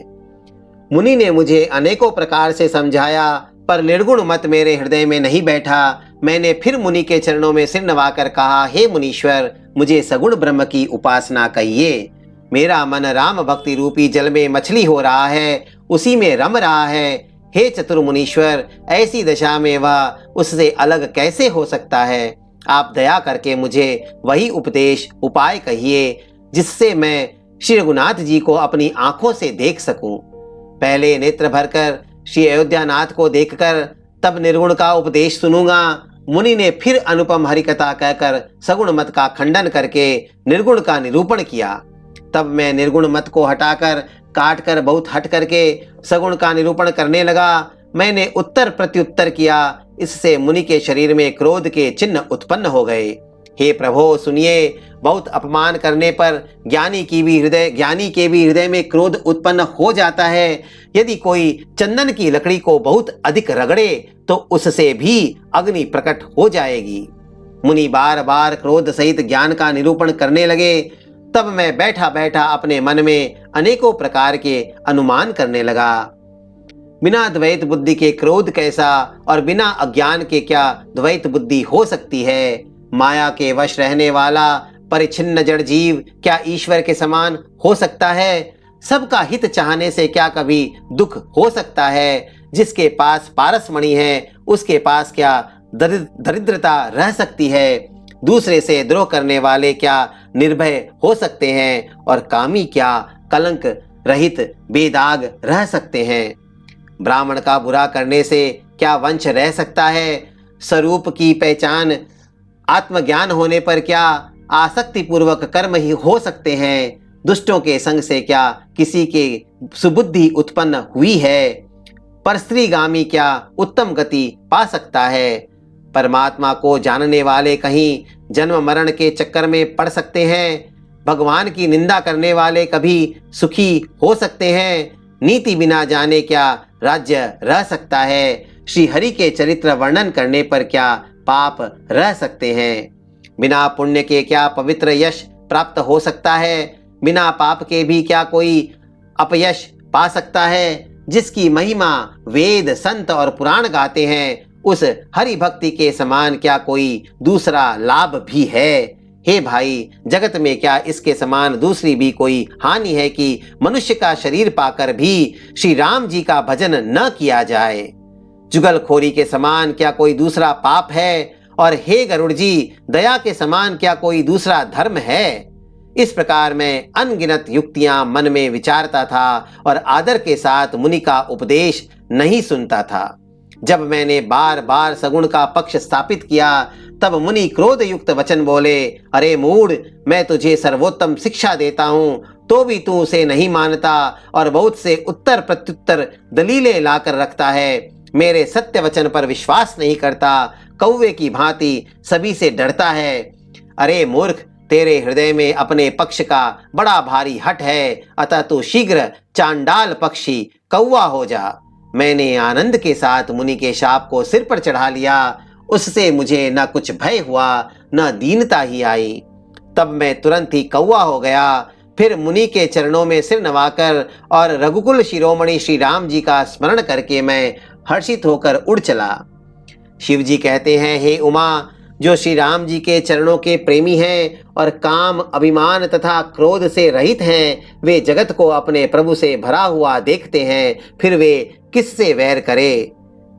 मुनि ने मुझे अनेकों प्रकार से समझाया, पर निर्गुण मत मेरे हृदय में नहीं बैठा। मैंने फिर मुनि के चरणों में सिर नवाकर कहा, हे मुनीश्वर, मुझे सगुण ब्रह्म की उपासना कहिए। मेरा मन राम भक्ति रूपी जल में मछली हो रहा है, उसी में रम रहा है। हे चतुर मुनीश्वर, ऐसी दशा में वह उससे अलग कैसे हो सकता है? आप दया करके मुझे वही उपदेश, उपाय कहिए जिससे मैं श्री रघुनाथ जी को अपनी आंखों से देख सकूं। पहले नेत्र भरकर श्री अयोध्यानाथ को देखकर तब निर्गुण का उपदेश सुनूंगा। मुनि ने फिर अनुपम हरिकथा कहकर सगुण मत का खंडन करके निर्गुण का निरूपण किया। तब मैं निर्गुण मत को हटाकर, काटकर, बहुत हट करके सगुण का निरूपण करने लगा। मैंने उत्तर प्रत्युत्तर किया। इससे मुनि के शरीर में क्रोध के चिन्ह उत्पन्न हो गए। हे प्रभो, सुनिए, बहुत अपमान करने पर ज्ञानी के भी हृदय में क्रोध उत्पन्न हो जाता है। यदि कोई चंदन की लकड़ी को बहुत अधिक रगड़े तो उससे भी अग्नि प्रकट हो जाएगी। मुनि बार बार क्रोध सहित ज्ञान का निरूपण करने लगे। तब मैं बैठा बैठा अपने मन में अनेकों प्रकार के अनुमान करने लगा। बिना द्वैत बुद्धि के क्रोध कैसा, और बिना अज्ञान के क्या द्वैत बुद्धि हो सकती है? माया के वश रहने वाला परिच्छिन्न जड़ जीव क्या ईश्वर के समान हो सकता है? सबका हित चाहने से क्या कभी दुख हो सकता है? जिसके पास पारसमणि है उसके पास क्या दरिद्रता रह सकती है? दूसरे से द्रोह करने वाले क्या निर्भय हो सकते हैं? और कामी क्या कलंक रहित बेदाग रह सकते हैं? ब्राह्मण का बुरा करने से क्या वंश रह सकता है? स्वरूप की पहचान आत्मज्ञान होने पर क्या आसक्ति पूर्वक कर्म ही हो सकते हैं? दुष्टों के संग से क्या किसी के सुबुद्धि उत्पन्न हुई है? पर स्त्रीगामी क्या उत्तम गति पा सकता है? परमात्मा को जानने वाले कहीं जन्म मरण के चक्कर में पड़ सकते हैं? भगवान की निंदा करने वाले कभी सुखी हो सकते हैं? नीति बिना जाने क्या राज्य रह सकता है? श्री हरि के चरित्र वर्णन करने पर क्या पाप रह सकते हैं? बिना पुण्य के क्या पवित्र यश प्राप्त हो सकता है? बिना पाप के भी क्या कोई अपयश पा सकता है? जिसकी महिमा वेद, संत और पुराण गाते हैं, उस हरि भक्ति के समान क्या कोई दूसरा लाभ भी है? हे भाई, जगत में क्या इसके समान दूसरी भी कोई हानि है कि मनुष्य का शरीर पाकर भी श्री राम जी का भजन न किया जाए? जुगलखोरी के समान क्या कोई दूसरा पाप है? और हे गरुड़ जी, दया के समान क्या कोई दूसरा धर्म है? इस प्रकार मैं अनगिनत युक्तियां मन में विचारता था और आदर के साथ मुनि का उपदेश नहीं सुनता था। जब मैंने बार बार सगुण का पक्ष स्थापित किया, तब मुनि क्रोध युक्त वचन बोले, अरे मूढ़, मैं तुझे सर्वोत्तम शिक्षा देता हूँ, तो भी तू उसे नहीं मानता और बहुत से उत्तर प्रत्युत्तर दलीलें लाकर रखता है। मेरे सत्य वचन पर विश्वास नहीं करता, कौवे की भांति सभी से डरता है। अरे मूर्ख, तेरे हृदय में अपने पक्ष का बड़ा भारी हठ है, अतः तू शीघ्र चांडाल पक्षी कौवा हो जा। मैंने आनंद के साथ मुनि के शाप को सिर पर चढ़ा लिया। उससे मुझे न कुछ भय हुआ, न दीनता ही आई। तब मैं तुरंत ही कौवा हो गया। फिर मुनि के चरणों में सिर नवाकर और रघुकुल शिरोमणि श्री राम जी का स्मरण करके मैं हर्षित होकर उड़ चला। शिव जी कहते हैं, हे उमा, जो श्री राम जी के चरणों के प्रेमी हैं और काम, अभिमान तथा क्रोध से रहित हैं, वे जगत को अपने प्रभु से भरा हुआ देखते हैं, फिर वे किससे वैर करे?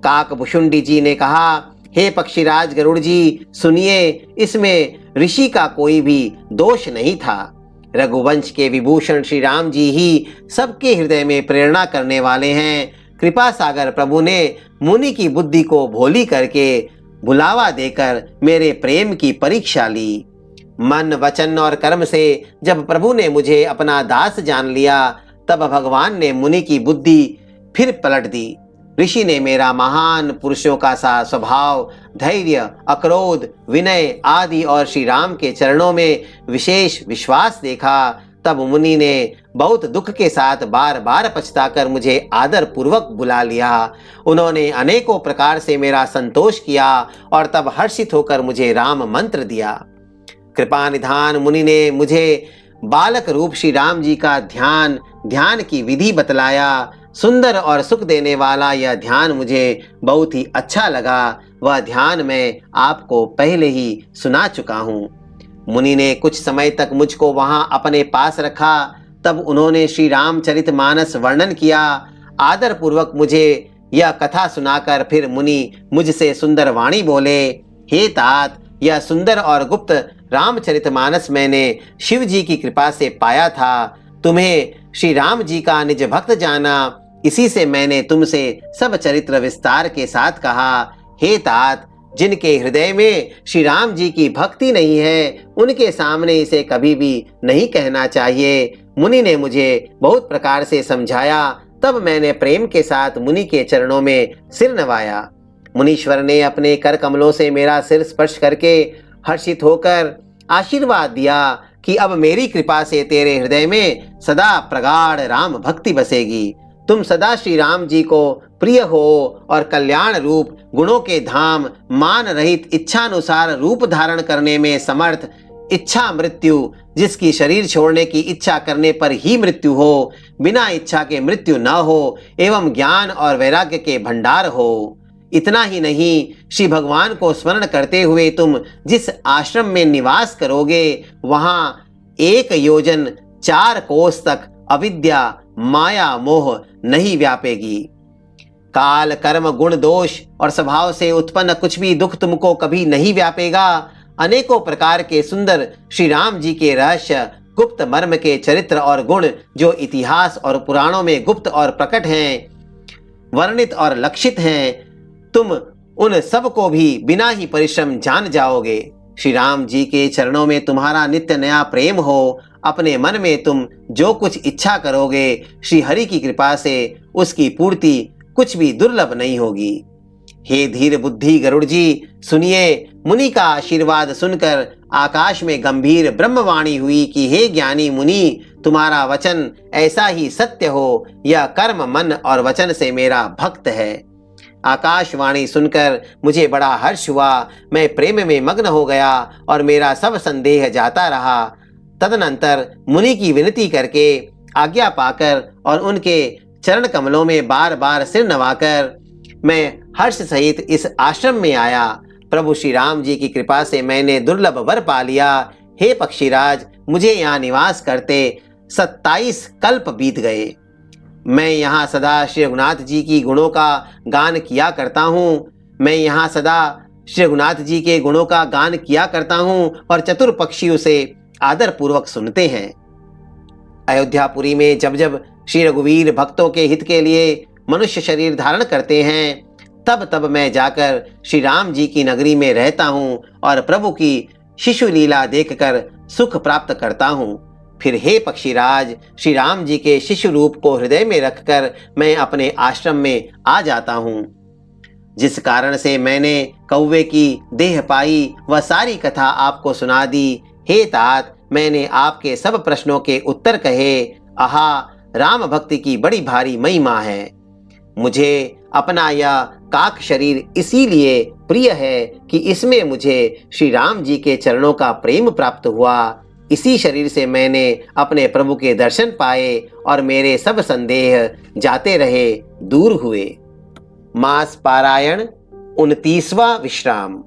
काकभुशुंडी जी ने कहा, हे पक्षीराज गरुड़ जी, सुनिए, इसमें ऋषि का कोई भी दोष नहीं था। रघुवंश के विभूषण श्री राम जी ही सबके हृदय में प्रेरणा करने वाले हैं। कृपा सागर प्रभु ने मुनि की बुद्धि को भोली करके बुलावा देकर मेरे प्रेम की परीक्षा ली। मन, वचन और कर्म से जब प्रभु ने मुझे अपना दास जान लिया, तब भगवान ने मुनि की बुद्धि फिर पलट दी। ऋषि ने मेरा महान पुरुषों का सा स्वभाव, धैर्य, अक्रोध, विनय आदि और श्री राम के चरणों में विशेष विश्वास देखा। तब मुनि ने बहुत दुख के साथ बार बार पछताकर मुझे आदर पूर्वक बुला लिया। उन्होंने अनेकों प्रकार से मेरा संतोष किया और तब हर्षित होकर मुझे राम मंत्र दिया। कृपा निधान मुनि ने मुझे बालक रूप श्री राम जी का ध्यान की विधि बतलाया। सुंदर और सुख देने वाला यह ध्यान मुझे बहुत ही अच्छा लगा। वह ध्यान मैं आपको पहले ही सुना चुका हूँ। मुनि ने कुछ समय तक मुझको वहां अपने पास रखा। तब उन्होंने श्री रामचरितमानस वर्णन किया। आदर पूर्वक मुझे यह कथा सुनाकर फिर मुनि मुझसे सुंदर वाणी बोले, हे तात, यह सुंदर और गुप्त रामचरितमानस मैंने शिव जी की कृपा से पाया था। तुम्हें श्री राम जी का निज भक्त जाना, इसी से मैंने तुमसे सब चरित्र विस्तार के साथ कहा। हे तात, जिनके हृदय में श्री राम जी की भक्ति नहीं है, उनके सामने इसे कभी भी नहीं कहना चाहिए। मुनि ने मुझे बहुत प्रकार से समझाया। तब मैंने प्रेम के साथ मुनि के चरणों में सिर नवाया। मुनीश्वर ने अपने कर कमलों से मेरा सिर स्पर्श करके हर्षित होकर आशीर्वाद दिया कि अब मेरी कृपा से तेरे हृदय में सदा प्रगाढ़ राम भक्ति बसेगी। तुम सदा श्री राम जी को प्रिय हो और कल्याण रूप गुणों के धाम, मान रहित इच्छानुसार रूप धारण करने में समर्थ, इच्छा मृत्यु, जिसकी शरीर छोड़ने की इच्छा करने पर ही मृत्यु हो, बिना इच्छा के मृत्यु न हो, एवं ज्ञान और वैराग्य के भंडार हो। इतना ही नहीं, श्री भगवान को स्मरण करते हुए तुम जिस आश्रम में निवास करोगे, वहां 1 योजन 4 कोस तक अविद्या, माया, मोह नहीं व्यापेगी। काल, कर्म, गुण, दोष और स्वभाव से उत्पन्न कुछ भी दुख तुमको कभी नहीं व्यापेगा। अनेकों प्रकार के सुंदर श्री राम जी के रहस्य, गुप्त मर्म के चरित्र और गुण जो इतिहास और पुराणों में गुप्त और प्रकट हैं, वर्णित और लक्षित हैं, तुम उन सब को भी बिना ही परिश्रम जान जाओगे। श्री राम जी के चरणों में तुम्हारा नित्य नया प्रेम हो। अपने मन में तुम जो कुछ इच्छा करोगे, श्री हरि की कृपा से उसकी पूर्ति कुछ भी दुर्लभ नहीं होगी। हे धीर बुद्धि गरुड़ जी, सुनिए, मुनि का आशीर्वाद सुनकर आकाश में गंभीर ब्रह्मवाणी हुई कि हे ज्ञानी मुनि, तुम्हारा वचन ऐसा ही सत्य हो। यह कर्म, मन और वचन से मेरा भक्त है। आकाशवाणी सुनकर मुझे बड़ा हर्ष हुआ। मैं प्रेम में मग्न हो गया और मेरा सब संदेह जाता रहा। तदनंतर मुनि की विनती करके आज्ञा पाकर और उनके चरण कमलों में बार बार सिर नवाकर मैं हर्ष सहित इस आश्रम में आया। प्रभु श्री राम जी की कृपा से मैंने दुर्लभ वर पा लिया। हे पक्षीराज, मुझे यहाँ निवास करते 27 कल्प बीत गए। मैं यहाँ सदा श्री रघुनाथ जी की गुणों का गान किया करता हूँ। मैं यहाँ सदा श्री रघुनाथ जी के गुणों का गान किया करता हूँ और चतुर पक्षी उसे आदर पूर्वक सुनते हैं। अयोध्यापुरी में जब जब श्री रघुवीर भक्तों के हित के लिए मनुष्य शरीर धारण करते हैं, तब तब मैं जाकर श्री राम जी की नगरी में रहता हूँ और प्रभु की शिशु लीला देखकर सुख प्राप्त करता हूँ। फिर हे पक्षीराज, श्री राम जी के शिशु रूप को हृदय में रखकर मैं अपने आश्रम में आ जाता हूँ। जिस कारण से मैंने कौवे की देह पाई वह सारी कथा आपको सुना दी। हे तात, मैंने आपके सब प्रश्नों के उत्तर कहे। आहा, राम भक्ति की बड़ी भारी महिमा है। मुझे अपना यह काक शरीर इसीलिए प्रिय है कि इसमें मुझे श्री राम जी के चरणों का प्रेम प्राप्त हुआ। इसी शरीर से मैंने अपने प्रभु के दर्शन पाए और मेरे सब संदेह जाते रहे, दूर हुए। मास पारायण 29वां विश्राम।